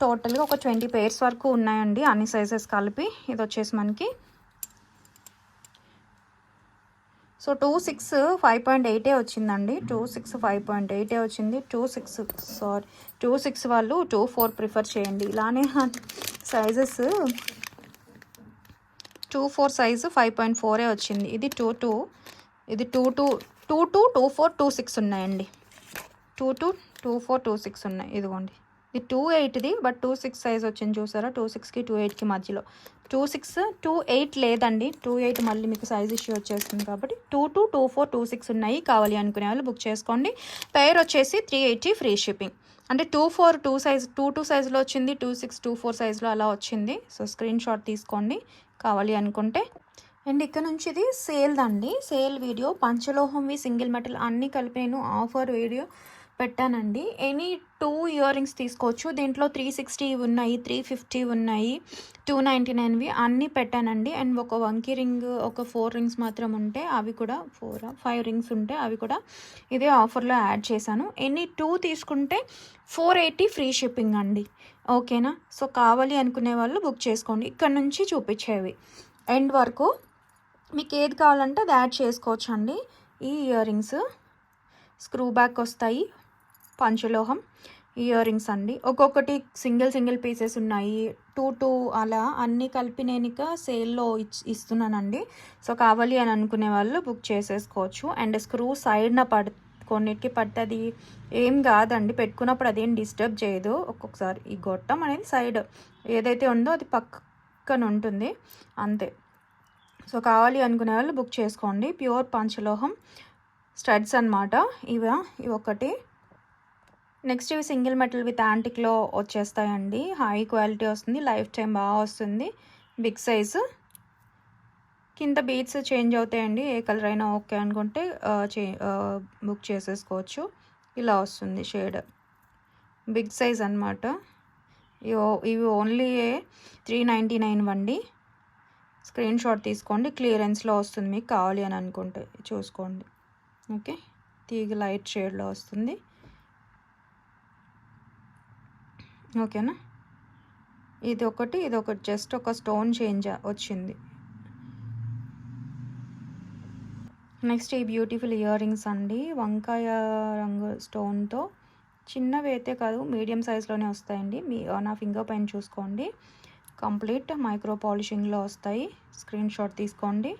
టోటల్గా ఒక 20 పెయిర్స్ వరకు ఉన్నాయండి, అన్ని సైజెస్ కలిపి. ఇది వచ్చేసి మనకి సో 26 5.8 వచ్చిందండి. 26 5.8 వచ్చింది. 26 వాళ్ళు 24 ప్రిఫర్ చేయండి. ఇలానే సైజెస్ 24 సైజు 5.4 వచ్చింది. ఇది 22, ఇది 22, 22, 24, 26 ఉన్నాయండి. 22, 24, 26 ఉన్నాయి. ఇదిగోండి, ఇది 28ది బట్ 26 సైజ్ వచ్చింది చూసారా, 26కి 28కి మధ్యలో. 26, 28 లేదండి, 28 మళ్ళీ మీకు సైజ్ ఇష్యూ వచ్చేస్తుంది కాబట్టి 22, 24, 26 ఉన్నాయి. కావాలి అనుకునే వాళ్ళు బుక్ చేసుకోండి. పెయిర్ వచ్చేసి 380 ఫ్రీ షిప్పింగ్. అంటే 24 2 సైజ్ 22 సైజులో వచ్చింది, 26 24 సైజులో అలా వచ్చింది. సో స్క్రీన్ షాట్ తీసుకోండి కావాలి అనుకుంటే. అండ్ ఇక్కడ నుంచి ఇది సేల్దండి, సేల్ వీడియో. పంచలోహంవి సింగిల్ మెటల్ అన్నీ కలిపి నేను ఆఫర్ వీడియో పెట్టానండి. ఎనీ 2 ఇయర్ రింగ్స్ తీసుకోవచ్చు. దీంట్లో 360 ఉన్నాయి, 350 ఉన్నాయి, 299వి అన్నీ పెట్టానండి. అండ్ ఒక వంకీ రింగ్, ఒక 4 రింగ్స్ మాత్రం ఉంటే అవి కూడా 5 రింగ్స్ ఉంటే అవి కూడా ఇదే ఆఫర్లో యాడ్ చేశాను. ఎనీ 2 తీసుకుంటే 480 ఫ్రీ షిప్పింగ్ అండి. ఓకేనా? సో కావాలి అనుకునే వాళ్ళు బుక్ చేసుకోండి. ఇక్కడ నుంచి చూపించేవి ఎండ్ వరకు మీకు ఏది కావాలంటే అది యాడ్ చేసుకోవచ్చు అండి. ఈ ఇయర్ రింగ్స్ స్క్రూ బ్యాక్ వస్తాయి, పంచలోహం ఇయర్ రింగ్స్ అండి. ఒక్కొక్కటి సింగిల్ పీసెస్ ఉన్నాయి, 2 అలా అన్నీ కలిపి నేను ఇక సేల్లో ఇస్తున్నానండి. సో కావాలి అని అనుకునే వాళ్ళు బుక్ చేసేసుకోవచ్చు. అండ్ స్క్రూ సైడ్న కొన్నిటికి పట్టది ఏం కాదండి, పెట్టుకున్నప్పుడు అదేం డిస్టర్బ్ చేయదు. ఒక్కొక్కసారి ఈ గొట్టం అనేది సైడ్ ఏదైతే ఉందో అది పక్కన ఉంటుంది అంతే. సో కావాలి అనుకునే వాళ్ళు బుక్ చేసుకోండి. ప్యూర్ పంచలోహం స్టడ్స్ అనమాట. ఇవి ఒకటి. నెక్స్ట్ ఇవి సింగిల్ మెటల్ విత్ యాంటిక్లో వచ్చేస్తాయండి. హై క్వాలిటీ వస్తుంది, లైఫ్ టైం బాగా వస్తుంది. Big size. కింద బీట్స్ చేంజ్ అవుతాయండి, ఏ కలర్ అయినా ఓకే అనుకుంటే బుక్ చేసేసుకోవచ్చు. ఇలా వస్తుంది షేడ్, బిగ్ సైజ్ అనమాట. ఇవి ఓన్లీ 399 అండి. స్క్రీన్ షాట్ తీసుకోండి, క్లియరెన్స్లో వస్తుంది మీకు కావాలి అని అనుకుంటే చూసుకోండి. ఓకే, తీగ లైట్ షేడ్లో వస్తుంది. ఓకేనా? ఇది ఒకటి జస్ట్ ఒక స్టోన్ చేంజ్ వచ్చింది. నెక్స్ట్ ఈ బ్యూటిఫుల్ ఇయర్ రింగ్స్ అండి, వంకాయ రంగు స్టోన్తో. చిన్నవి అయితే కాదు, మీడియం సైజ్లోనే వస్తాయండి. నా ఫింగర్ పైన చూసుకోండి, కంప్లీట్ మైక్రో పాలిషింగ్లో వస్తాయి. స్క్రీన్ షాట్ తీసుకోండి.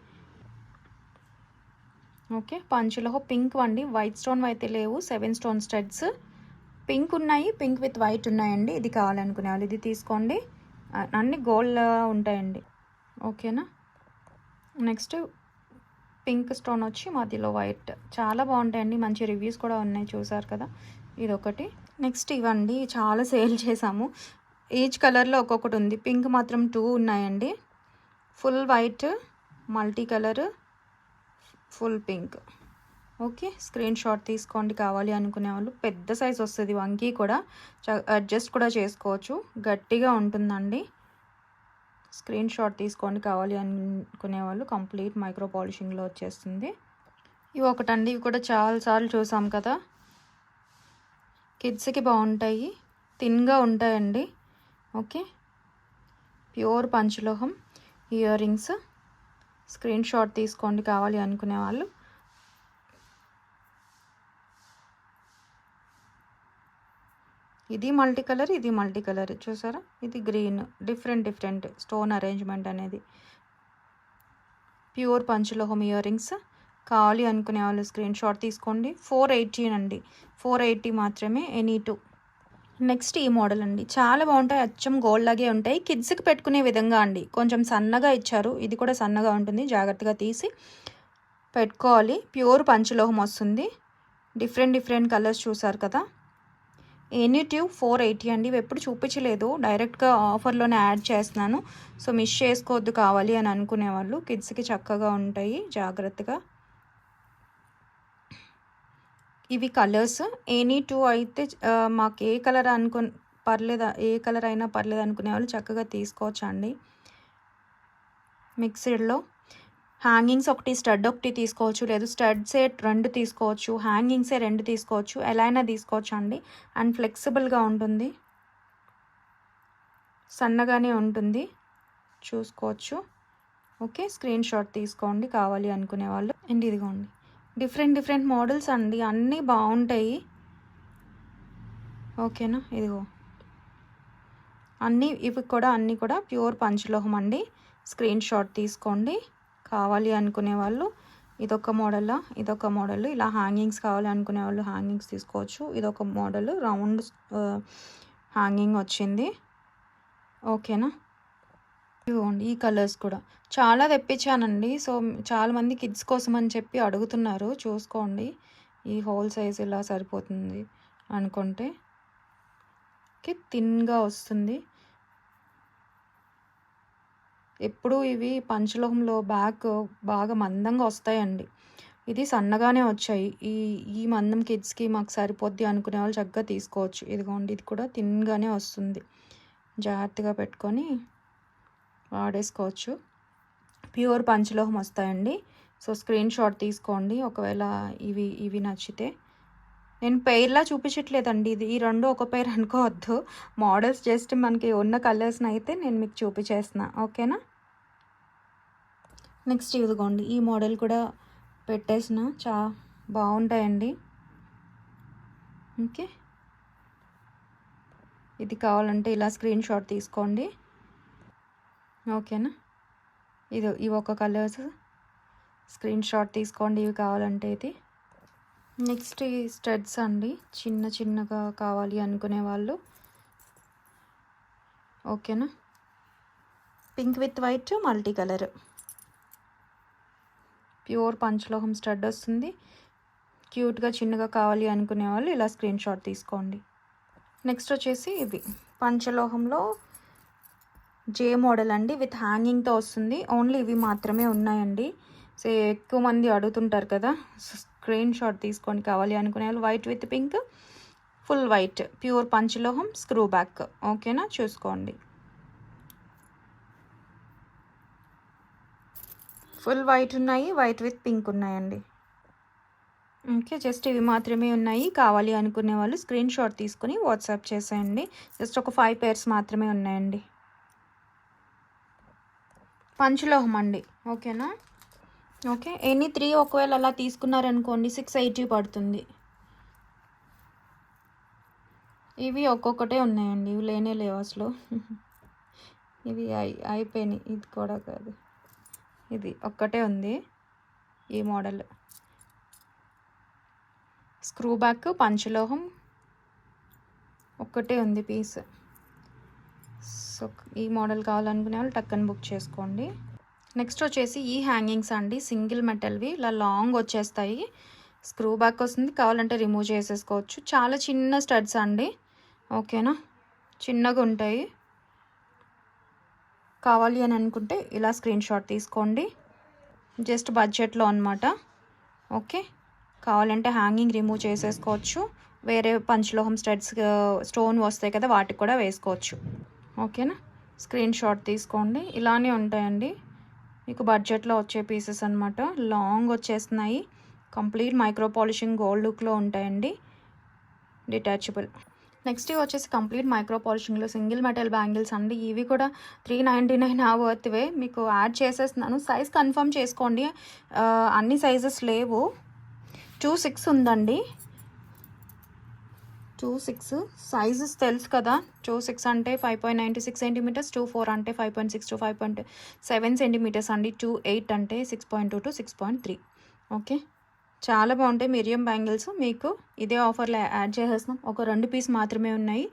ఓకే, పంచులో పింక్ అండి, వైట్ స్టోన్ అయితే లేవు. 7 స్టోన్ స్టడ్స్ పింక్ ఉన్నాయి, పింక్ విత్ వైట్ ఉన్నాయండి. ఇది కావాలనుకునే వాళ్ళు ఇది తీసుకోండి. అన్ని గోల్డ్ ఉంటాయండి. ఓకేనా? నెక్స్ట్ పింక్ స్టోన్ వచ్చి మధ్యలో వైట్, చాలా బాగుంటాయండి. మంచి రివ్యూస్ కూడా ఉన్నాయి, చూసారు కదా. ఇదొకటి. నెక్స్ట్ ఇవ్వండి, చాలా సేల్ చేసాము. ఈచ్ కలర్లో ఒక్కొక్కటి ఉంది. పింక్ మాత్రం 2 ఉన్నాయండి, full white, multi colour, full pink. Okay, screen shot తీసుకోండి కావాలి అనుకునే వాళ్ళు. పెద్ద సైజ్ వస్తుంది, వంకీ కూడా అడ్జస్ట్ కూడా చేసుకోవచ్చు, గట్టిగా ఉంటుందండి. స్క్రీన్ షాట్ తీసుకోండి కావాలి అనుకునే వాళ్ళు. కంప్లీట్ మైక్రో పాలిషింగ్లో వచ్చేస్తుంది. ఇవి ఒకటండి, ఇవి కూడా చాలాసార్లు చూసాం కదా. కిడ్స్కి బాగుంటాయి, థిన్గా ఉంటాయండి. ఓకే, ప్యూర్ పంచలోహం ఇయర్ రింగ్స్. స్క్రీన్ షాట్ తీసుకోండి కావాలి అనుకునే వాళ్ళు. ఇది మల్టీ కలర్, ఇది మల్టీ కలర్, చూసారా. ఇది గ్రీన్, డిఫరెంట్ స్టోన్ అరేంజ్మెంట్ అనేది. ప్యూర్ పంచలోహం ఇయర్ రింగ్స్. కావాలి అనుకునే వాళ్ళు స్క్రీన్ షాట్ తీసుకోండి. 480 అండి, 480 మాత్రమే. ఎనీ 2 నెక్స్ట్ ఈ మోడల్ అండి, చాలా బాగుంటాయి, అచ్చం గోల్డ్ లాగే ఉంటాయి. కిడ్స్కి పెట్టుకునే విధంగా అండి, కొంచెం సన్నగా ఇచ్చారు. ఇది కూడా సన్నగా ఉంటుంది, జాగ్రత్తగా తీసి పెట్టుకోవాలి. ప్యూర్ పంచలోహం వస్తుంది. డిఫరెంట్ కలర్స్ చూసారు కదా. ఎనీ ట్యూబ్ 480 అండి. ఇవి ఎప్పుడు చూపించలేదు, డైరెక్ట్గా ఆఫర్లోనే యాడ్ చేస్తున్నాను. సో మిస్ చేసుకోవద్దు, కావాలి అని అనుకునే వాళ్ళు. కిడ్స్కి చక్కగా ఉంటాయి, జాగ్రత్తగా. ఇవి కలర్స్ ఎనీ టూ అయితే మాకు ఏ కలర్ పర్లేదా, ఏ కలర్ అయినా పర్లేదు అనుకునే వాళ్ళు చక్కగా తీసుకోవచ్చు అండి. మిక్స్డ్లో హ్యాంగింగ్స్ ఒకటి, స్టడ్ ఒకటి తీసుకోవచ్చు, లేదు స్టడ్సే 2 తీసుకోవచ్చు, హ్యాంగింగ్సే 2 తీసుకోవచ్చు, ఎలా అయినా తీసుకోవచ్చు అండి. అండ్ ఫ్లెక్సిబుల్గా ఉంటుంది, సన్నగానే ఉంటుంది, చూసుకోవచ్చు. ఓకే, స్క్రీన్ షాట్ తీసుకోండి కావాలి అనుకునే వాళ్ళు. అండ్ ఇదిగోండి, డిఫరెంట్ మోడల్స్ అండి, అన్నీ బాగుంటాయి. ఓకేనా, ఇదిగో ఇవి కూడా అన్నీ కూడా ప్యూర్ పంచలోహం అండి. స్క్రీన్ షాట్ తీసుకోండి కావాలి అనుకునే వాళ్ళు. ఇదొక మోడల్, ఇలా హ్యాంగింగ్స్ కావాలి అనుకునే వాళ్ళు హ్యాంగింగ్స్ తీసుకోవచ్చు. ఇదొక మోడల్, రౌండ్ హ్యాంగింగ్ వచ్చింది. ఓకేనా, ఇవ్వండి ఈ కలర్స్ కూడా చాలా తెప్పించానండి. సో చాలామంది కిడ్స్ కోసం అని చెప్పి అడుగుతున్నారు, చూసుకోండి. ఈ హోల్ సైజ్ ఇలా సరిపోతుంది అనుకుంటే. ఓకే, థిన్గా వస్తుంది. ఎప్పుడు ఇవి పంచలోహంలో బ్యాక్ బాగా మందంగా వస్తాయండి, ఇది సన్నగానే వచ్చాయి. ఈ మందం కిడ్స్కి మాకు సరిపోద్ది అనుకునే వాళ్ళు చక్కగా తీసుకోవచ్చు. ఇదిగోండి, ఇది కూడా థిన్గానే వస్తుంది, జాగ్రత్తగా పెట్టుకొని వాడేసుకోవచ్చు. ప్యూర్ పంచలోహం వస్తాయండి. సో స్క్రీన్ షాట్ తీసుకోండి ఒకవేళ ఇవి నచ్చితే. నేను పెయిర్లా చూపించట్లేదండి, ఈ 2 ఒక పెయిర్ అనుకోవద్దు. మోడల్స్ జస్ట్ మనకి ఉన్న కలర్స్ని అయితే నేను మీకు చూపించేస్తున్నా. ఓకేనా, నెక్స్ట్ ఇదిగోండి, ఈ మోడల్ కూడా పెట్టేసిన, బాగుంటాయండి. ఓకే, ఇది కావాలంటే ఇలా స్క్రీన్ షాట్ తీసుకోండి. ఓకేనా, ఇవి ఒక కలర్స్, స్క్రీన్ షాట్ తీసుకోండి ఇవి కావాలంటే. ఇది నెక్స్ట్ ఈ స్టడ్స్ అండి, చిన్నగా కావాలి అనుకునే వాళ్ళు. ఓకేనా, pink with white multi colour, pure పంచలోహం స్టడ్ వస్తుంది. క్యూట్గా చిన్నగా కావాలి అనుకునే వాళ్ళు ఇలా స్క్రీన్ షాట్ తీసుకోండి. నెక్స్ట్ వచ్చేసి ఇవి పంచలోహంలో జే మోడల్ అండి, విత్ హ్యాంగింగ్తో వస్తుంది. ఓన్లీ ఇవి మాత్రమే ఉన్నాయండి. సో ఎక్కువ మంది అడుగుతుంటారు కదా, స్క్రీన్ షాట్ తీసుకొని కావాలి అనుకునే వాళ్ళు. White with pink, full white, pure పంచలోహం, స్క్రూ బ్యాక్. ఓకేనా, చూసుకోండి. ఫుల్ వైట్ ఉన్నాయి, వైట్ విత్ పింక్ ఉన్నాయండి. ఓకే, జస్ట్ ఇవి మాత్రమే ఉన్నాయి. కావాలి అనుకునే వాళ్ళు స్క్రీన్ షాట్ తీసుకొని వాట్సాప్ చేసేయండి. జస్ట్ ఒక 5 pairs మాత్రమే ఉన్నాయండి. పంచలోహం అండి. ఓకేనా, ఓకే, ఎనీ 3 ఒకవేళ అలా తీసుకున్నారనుకోండి 680 పడుతుంది. ఇవి ఒక్కొక్కటే ఉన్నాయండి, ఇవి లేవు అసలు. ఇవి అయిపోయినాయి. ఇది కూడా కాదు, ఇది ఒక్కటే ఉంది ఈ మోడల్. స్క్రూ బ్యాక్ పంచలోహం ఒక్కటే ఉంది పీస్. సో ఈ మోడల్ కావాలనుకునే వాళ్ళు టక్కని బుక్ చేసుకోండి. నెక్స్ట్ వచ్చేసి ఈ హ్యాంగింగ్స్ అండి, సింగిల్ మెటల్వి, ఇలా లాంగ్ వచ్చేస్తాయి. స్క్రూ బ్యాక్ వస్తుంది, కావాలంటే రిమూవ్ చేసేసుకోవచ్చు. చాలా చిన్న స్టడ్స్ అండి. ఓకేనా, చిన్నగా ఉంటాయి. కావాలి అని అనుకుంటే ఇలా స్క్రీన్ షాట్ తీసుకోండి, జస్ట్ బడ్జెట్లో అనమాట. ఓకే, కావాలంటే హ్యాంగింగ్ రిమూవ్ చేసేసుకోవచ్చు. వేరే పంచలోహం స్టడ్స్ స్టోన్ వస్తాయి కదా, వాటికి కూడా వేసుకోవచ్చు. ఓకేనా, స్క్రీన్ షాట్ తీసుకోండి. ఇలానే ఉంటాయండి, మీకు బడ్జెట్లో వచ్చే పీసెస్ అనమాట. లాంగ్ వచ్చేస్తున్నాయి, కంప్లీట్ మైక్రో పాలిషింగ్ గోల్డ్ లుక్లో ఉంటాయండి, డిటాచబుల్. నెక్స్ట్ ఇవి వచ్చేసి కంప్లీట్ మైక్రో పాలిషింగ్లో సింగిల్ మెటల్ బ్యాంగిల్స్ అండి. ఇవి కూడా 399 వర్త్వే, మీకు యాడ్ చేసేస్తున్నాను. సైజ్ కన్ఫర్మ్ చేసుకోండి, అన్ని సైజెస్ లేవు. 2.6 ఉందండి, 2.6 సైజెస్ తెలుసు కదా. 2.6 అంటే 5.96 సెంటీమీటర్స్, 2.4 అంటే 5.6 to 5.7 సెంటీమీటర్స్ అండి, 2.8 అంటే 6.2 to 6.3. ఓకే, చాలా బాగుంటాయి మిరియం బ్యాంగిల్స్. మీకు ఇదే ఆఫర్లో యాడ్ చేసేస్తున్నాం. ఒక 2 పీస్ మాత్రమే ఉన్నాయి.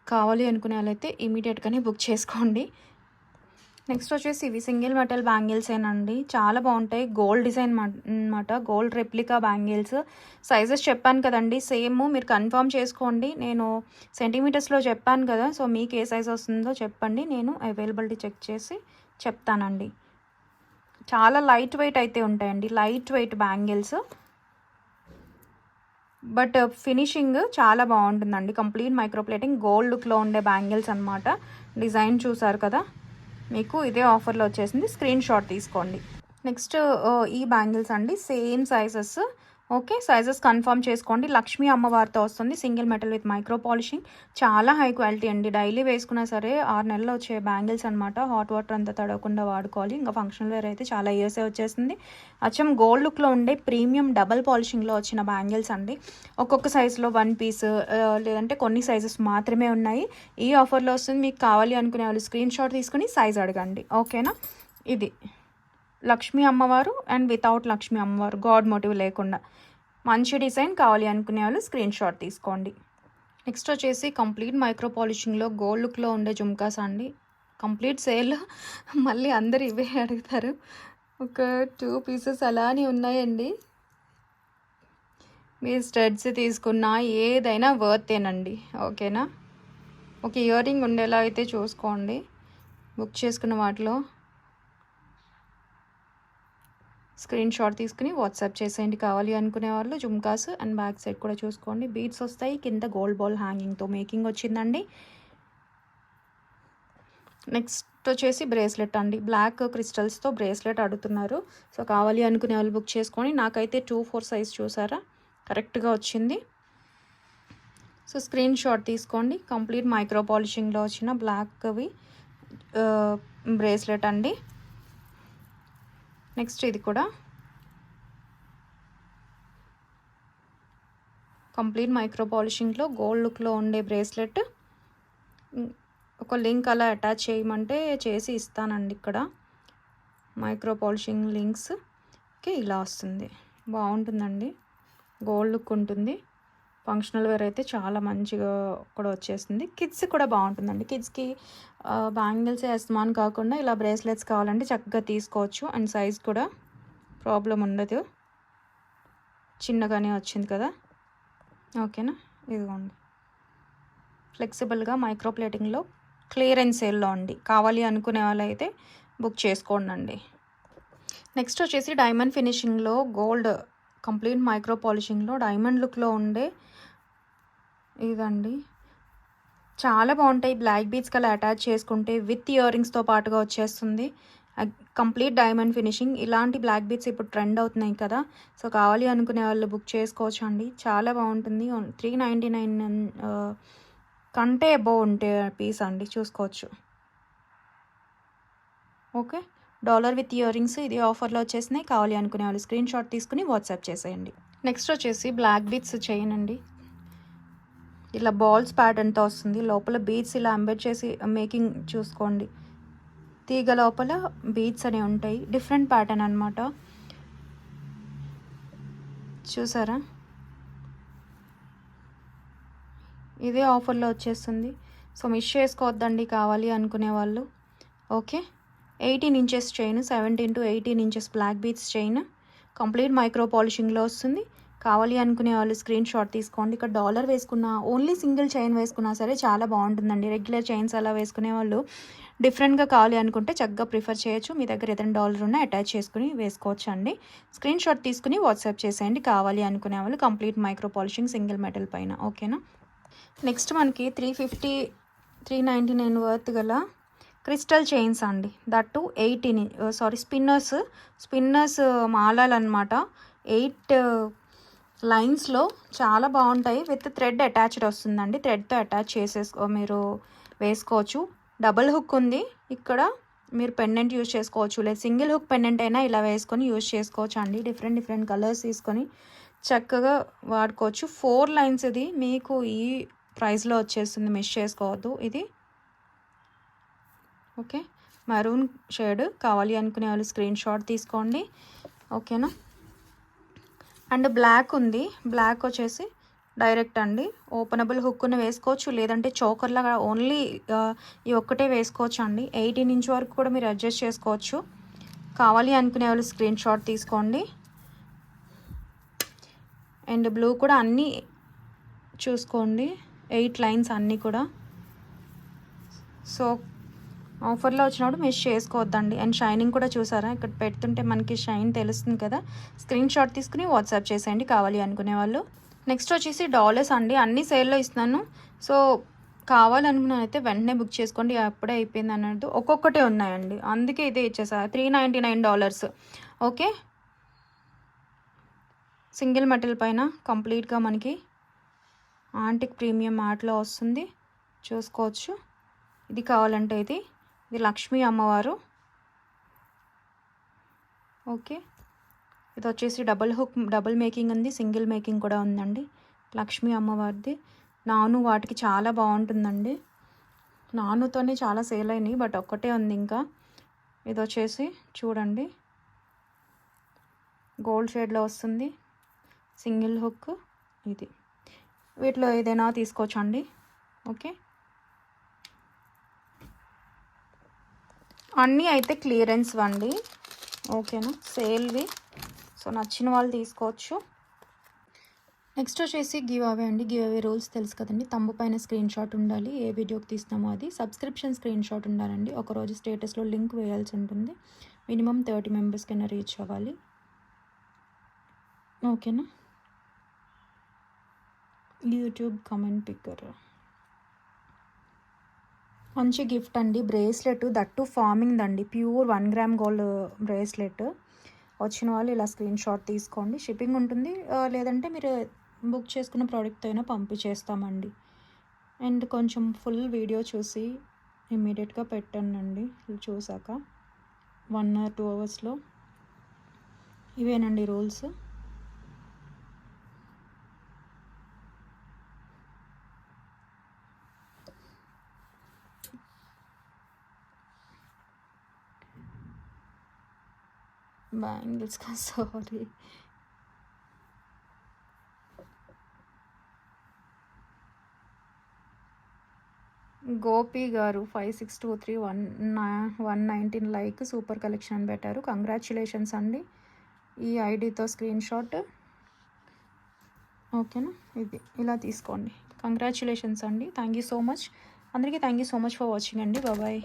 కావాలి అనుకునే వాళ్ళైతే ఇమీడియట్గానే బుక్ చేసుకోండి. నెక్స్ట్ వచ్చేసి ఇవి సింగిల్ మెటల్ బ్యాంగిల్సేనండి. చాలా బాగుంటాయి. గోల్డ్ డిజైన్ అనమాట. Gold replica bangles. సైజెస్ చెప్పాను కదండి, సేమ్ మీరు కన్ఫర్మ్ చేసుకోండి. నేను సెంటీమీటర్స్లో చెప్పాను కదా, సో మీకు ఏ సైజ్ వస్తుందో చెప్పండి, నేను అవైలబిలిటీ చెక్ చేసి చెప్తానండి. చాలా లైట్ వెయిట్ అయితే ఉంటాయండి, light weight bangles. But finishing చాలా బాగుంటుందండి. కంప్లీట్ మైక్రోప్లేటింగ్ గోల్డ్ లుక్లో ఉండే బ్యాంగిల్స్ అనమాట. డిజైన్ చూసారు కదా, మీకు ఇదే ఆఫర్లో వచ్చేసింది. స్క్రీన్ షాట్ తీసుకోండి. నెక్స్ట్ ఈ బ్యాంగిల్స్ అండి, same sizes. Okay, sizes confirm చేసుకోండి. లక్ష్మీ అమ్మవారితో వస్తుంది. Single metal with micro polishing. చాలా హై క్వాలిటీ అండి. డైలీ వేసుకున్నా సరే 6 నెలలు వచ్చే బ్యాంగిల్స్ అనమాట. హాట్ వాటర్ అంతా తడవకుండా వాడుకోవాలి. ఇంకా ఫంక్షనల్ వేర్ అయితే చాలా ఇయర్సే వచ్చేసింది. అచ్చం గోల్డ్ లుక్లో ఉండే ప్రీమియం డబల్ పాలిషింగ్లో వచ్చిన బ్యాంగిల్స్ అండి. ఒక్కొక్క సైజులో 1 పీస్ లేదంటే కొన్ని సైజెస్ మాత్రమే ఉన్నాయి. ఈ ఆఫర్లో వస్తుంది. మీకు కావాలి అనుకునే వాళ్ళు స్క్రీన్ షాట్ తీసుకుని సైజ్ అడగండి. ఓకేనా. ఇది లక్ష్మీ అమ్మవారు అండ్ వితౌట్ లక్ష్మీ అమ్మవారు, గాడ్ మోటివ్ లేకుండా మంచి డిజైన్. కావాలి అనుకునే వాళ్ళు స్క్రీన్ షాట్ తీసుకోండి. నెక్స్ట్ వచ్చేసి కంప్లీట్ మైక్రో పాలిషింగ్లో గోల్డ్ లుక్లో ఉండే జుమ్కాస్ అండి. Complete sale. మళ్ళీ అందరు ఇవే అడుగుతారు. ఒక 2 పీసెస్ అలానే ఉన్నాయండి. మీరు స్టడ్స్ తీసుకున్నా ఏదైనా వర్తేనండి. ఓకేనా. ఒక ఇయర్ రింగ్ ఉండేలా అయితే చూసుకోండి బుక్ చేసుకున్న వాటిలో. స్క్రీన్ షాట్ తీసుకుని వాట్సాప్ చేసేయండి. కావాలి అనుకునే వాళ్ళు జుమ్కాస్ అండ్ బ్యాక్ సైడ్ కూడా చూసుకోండి. బీడ్స్ వస్తాయి. కింద గోల్డ్ బాల్ హ్యాంగింగ్తో మేకింగ్ వచ్చిందండి. నెక్స్ట్ వచ్చేసి బ్రేస్లెట్ అండి. బ్లాక్ క్రిస్టల్స్తో బ్రేస్లెట్ అడుగుతున్నారు. సో కావాలి అనుకునే వాళ్ళు బుక్ చేసుకొని. నాకైతే 2-4 సైజ్ చూసారా, కరెక్ట్గా వచ్చింది. సో స్క్రీన్ షాట్ తీసుకోండి. కంప్లీట్ మైక్రో పాలిషింగ్లో వచ్చిన బ్లాక్వి బ్రేస్లెట్ అండి. నెక్స్ట్ ఇది కూడా కంప్లీట్ మైక్రో పాలిషింగ్లో గోల్డ్ లుక్లో ఉండే బ్రేస్లెట్. ఒక లింక్ అలా అటాచ్ చేయమంటే చేసి ఇస్తానండి. ఇక్కడ మైక్రో పాలిషింగ్ లింక్స్ ఓకే, ఇలా వస్తుంది. బాగుంటుందండి. గోల్డ్ లుక్ ఉంటుంది. ఫంక్షనల్ వేర్ అయితే చాలా మంచిగా కూడా వచ్చేస్తుంది. కిడ్స్ కూడా బాగుంటుందండి. కిడ్స్కి బ్యాంగిల్స్ వేస్తామని కాకుండా ఇలా బ్రేస్లెట్స్ కావాలంటే చక్కగా తీసుకోవచ్చు. అండ్ సైజ్ కూడా ప్రాబ్లం ఉండదు. చిన్నగానే వచ్చింది కదా. ఓకేనా. ఇదిగోండి, ఫ్లెక్సిబుల్గా మైక్రో ప్లేటింగ్లో క్లియరెన్స్ సేల్లో అండి. కావాలి అనుకునే వాళ్ళైతే బుక్ చేసుకోండి. నెక్స్ట్ వచ్చేసి డైమండ్ ఫినిషింగ్లో గోల్డ్ కంప్లీట్ మైక్రో పాలిషింగ్లో డైమండ్ లుక్లో ఉండే ఇదండి. చాలా బాగుంటాయి. బ్లాక్ బీడ్స్ కలా అటాచ్ చేసుకుంటే విత్ ఇయర్ రింగ్స్తో పాటుగా వచ్చేస్తుంది. Complete diamond finishing. ఇలాంటి బ్లాక్ బీడ్స్ ఇప్పుడు ట్రెండ్ అవుతున్నాయి కదా, సో కావాలి అనుకునే వాళ్ళు బుక్ చేసుకోవచ్చు అండి. చాలా బాగుంటుంది. 399 కంటే అబోవ్ ఉంటే పీస్ అండి, చూసుకోవచ్చు. Okay, dollar with ear rings ఇది ఆఫర్లో వచ్చేసినాయి. కావాలి అనుకునే వాళ్ళు స్క్రీన్ షాట్ తీసుకుని వాట్సాప్ చేసేయండి. నెక్స్ట్ వచ్చేసి బ్లాక్ బీడ్స్ చైన్ అండి. ఇలా బాల్స్ ప్యాటర్న్తో వస్తుంది. లోపల బీడ్స్ ఇలా ఎంబెడ్ చేసి మేకింగ్ చూసుకోండి. తీగ లోపల బీడ్స్ అనేవి ఉంటాయి. డిఫరెంట్ ప్యాటర్న్ అనమాట. చూసారా, ఇదే ఆఫర్లో వచ్చేస్తుంది. సో మిస్ చేసుకోవద్దండి కావాలి అనుకునే వాళ్ళు. Okay, 18 inches chain, 17 to 18 inches black beads chain, complete micro పాలిషింగ్లో వస్తుంది. కావాలి అనుకునే వాళ్ళు స్క్రీన్ షాట్ తీసుకోండి. ఇక్కడ డాలర్ వేసుకున్నా, ఓన్లీ సింగిల్ చైన్ వేసుకున్నా సరే చాలా బాగుంటుందండి. రెగ్యులర్ చైన్స్ అలా వేసుకునే వాళ్ళు డిఫరెంట్గా కావాలి అనుకుంటే చక్కగా ప్రిఫర్ చేయొచ్చు. మీ దగ్గర ఏదైనా డాలర్ ఉన్నా అటాచ్ చేసుకుని వేసుకోవచ్చు అండి. స్క్రీన్ షాట్ తీసుకుని వాట్సాప్ చేసేయండి కావాలి అనుకునే వాళ్ళు. Complete micro polishing single metal పైన. ఓకేనా. నెక్స్ట్ మనకి 350, 399 వర్త్ గల క్రిస్టల్ చైన్స్ అండి. దట్టు 18 స్పిన్నర్స్ మాలాలు అనమాట. 8 లైన్స్లో చాలా బాగుంటాయి. విత్ థ్రెడ్ అటాచ్డ్ వస్తుందండి. థ్రెడ్తో అటాచ్ మీరు వేసుకోవచ్చు. డబుల్ హుక్ ఉంది ఇక్కడ. మీరు పెండెంట్ యూజ్ చేసుకోవచ్చు, లేదా సింగిల్ హుక్ పెండెంట్ అయినా ఇలా వేసుకొని యూజ్ చేసుకోవచ్చు అండి. డిఫరెంట్ కలర్స్ తీసుకొని చక్కగా వాడుకోవచ్చు. 4 లైన్స్ ఇది మీకు ఈ ప్రైస్లో వచ్చేస్తుంది. మిస్ చేసుకోవద్దు. ఇది ఓకే, మరూన్ షేడ్. కావాలి అనుకునే వాళ్ళు స్క్రీన్ షాట్ తీసుకోండి. ఓకేనా. అండ్ బ్లాక్ ఉంది. బ్లాక్ వచ్చేసి డైరెక్ట్ అండి ఓపెనబుల్ హుక్ను వేసుకోవచ్చు, లేదంటే చోకర్లాగా ఓన్లీ ఈ ఒక్కటే వేసుకోవచ్చు అండి. 18 ఇంచ్ వరకు కూడా మీరు అడ్జస్ట్ చేసుకోవచ్చు. కావాలి అనుకునే వాళ్ళు స్క్రీన్ షాట్ తీసుకోండి. అండ్ బ్లూ కూడా అన్నీ చూసుకోండి, 8 లైన్స్ అన్నీ కూడా. సో ఆఫర్లో వచ్చినప్పుడు మిస్ చేసుకోవద్దండి. అండ్ షైనింగ్ కూడా చూసారా, ఇక్కడ పెడుతుంటే మనకి షైన్ తెలుస్తుంది కదా. స్క్రీన్ షాట్ తీసుకుని వాట్సాప్ చేసేయండి కావాలి అనుకునే వాళ్ళు. నెక్స్ట్ వచ్చేసి డాలర్స్ అండి, అన్ని సేల్లో ఇస్తున్నాను. సో కావాలనుకున్నాను అయితే వెంటనే బుక్ చేసుకోండి, అప్పుడే అయిపోయింది అన్నట్టు. ఒక్కొక్కటే ఉన్నాయండి, అందుకే ఇదే ఇచ్చేసా. $399. ఓకే, సింగిల్ మెటల్ పైన కంప్లీట్గా మనకి ఆంటిక్ ప్రీమియం ఆర్ట్లో వస్తుంది, చూసుకోవచ్చు. ఇది కావాలంటే ఇది లక్ష్మీ అమ్మవారు. ఓకే, ఇది వచ్చేసి డబుల్ మేకింగ్ ఉంది, సింగిల్ మేకింగ్ కూడా ఉందండి. లక్ష్మీ అమ్మవారిది నాను వాటికి చాలా బాగుంటుందండి. నానుతోనే చాలా సేల్ అయినాయి, బట్ ఒక్కటే ఉంది ఇంకా. ఇది వచ్చేసి చూడండి, గోల్డ్ షేడ్లో వస్తుంది, సింగిల్ హుక్. ఇది వీటిలో ఏదైనా తీసుకోవచ్చండి. ఓకే, అన్నీ అయితే క్లియరెన్స్ అండి. ఓకేనా, సేల్వి. సో నచ్చిన వాళ్ళు తీసుకోవచ్చు. నెక్స్ట్ వచ్చేసి గివ్ అవే అండి. గివ్ అవే రూల్స్ తెలుసు కదండి. తంబు పైన స్క్రీన్ షాట్ ఉండాలి, ఏ వీడియోకి తీస్తామో అది. సబ్స్క్రిప్షన్ స్క్రీన్ షాట్ ఉండాలండి. ఒకరోజు స్టేటస్లో లింక్ వేయాల్సి ఉంటుంది. మినిమం 30 మెంబర్స్ కన్నా రీచ్ అవ్వాలి. ఓకేనా, యూట్యూబ్ కమెంట్ పిక్కర్ మంచి గిఫ్ట్ అండి. బ్రేస్లెట్ దట్టు ఫార్మింగ్ అండి, ప్యూర్ 1 గ్రామ్ గోల్డ్ బ్రేస్లెట్. వచ్చిన వాళ్ళు ఇలా స్క్రీన్ షాట్ తీసుకోండి, షిప్పింగ్ ఉంటుంది. లేదంటే మీరు బుక్ చేసుకున్న ప్రోడక్ట్ అయినా పంపించేస్తామండి. అండ్ కొంచెం ఫుల్ వీడియో చూసి ఇమ్మీడియట్గా పెట్టండి, చూసాక 1 or 2 అవర్స్లో. ఇవేనండి రూల్స్. బ్యాంగిల్స్ కా సారీ, గోపి గారు 5623 లైక్, సూపర్ కలెక్షన్ అని పెట్టారు. కంగ్రాచులేషన్స్ అండి. ఈ ఐడితో స్క్రీన్ షాట్. ఓకేనా, ఇది ఇలా తీసుకోండి. కంగ్రాచులేషన్స్ అండి. థ్యాంక్ యూ సో మచ్ అందరికీ. Thank you so much for watching అండి. బాయ్.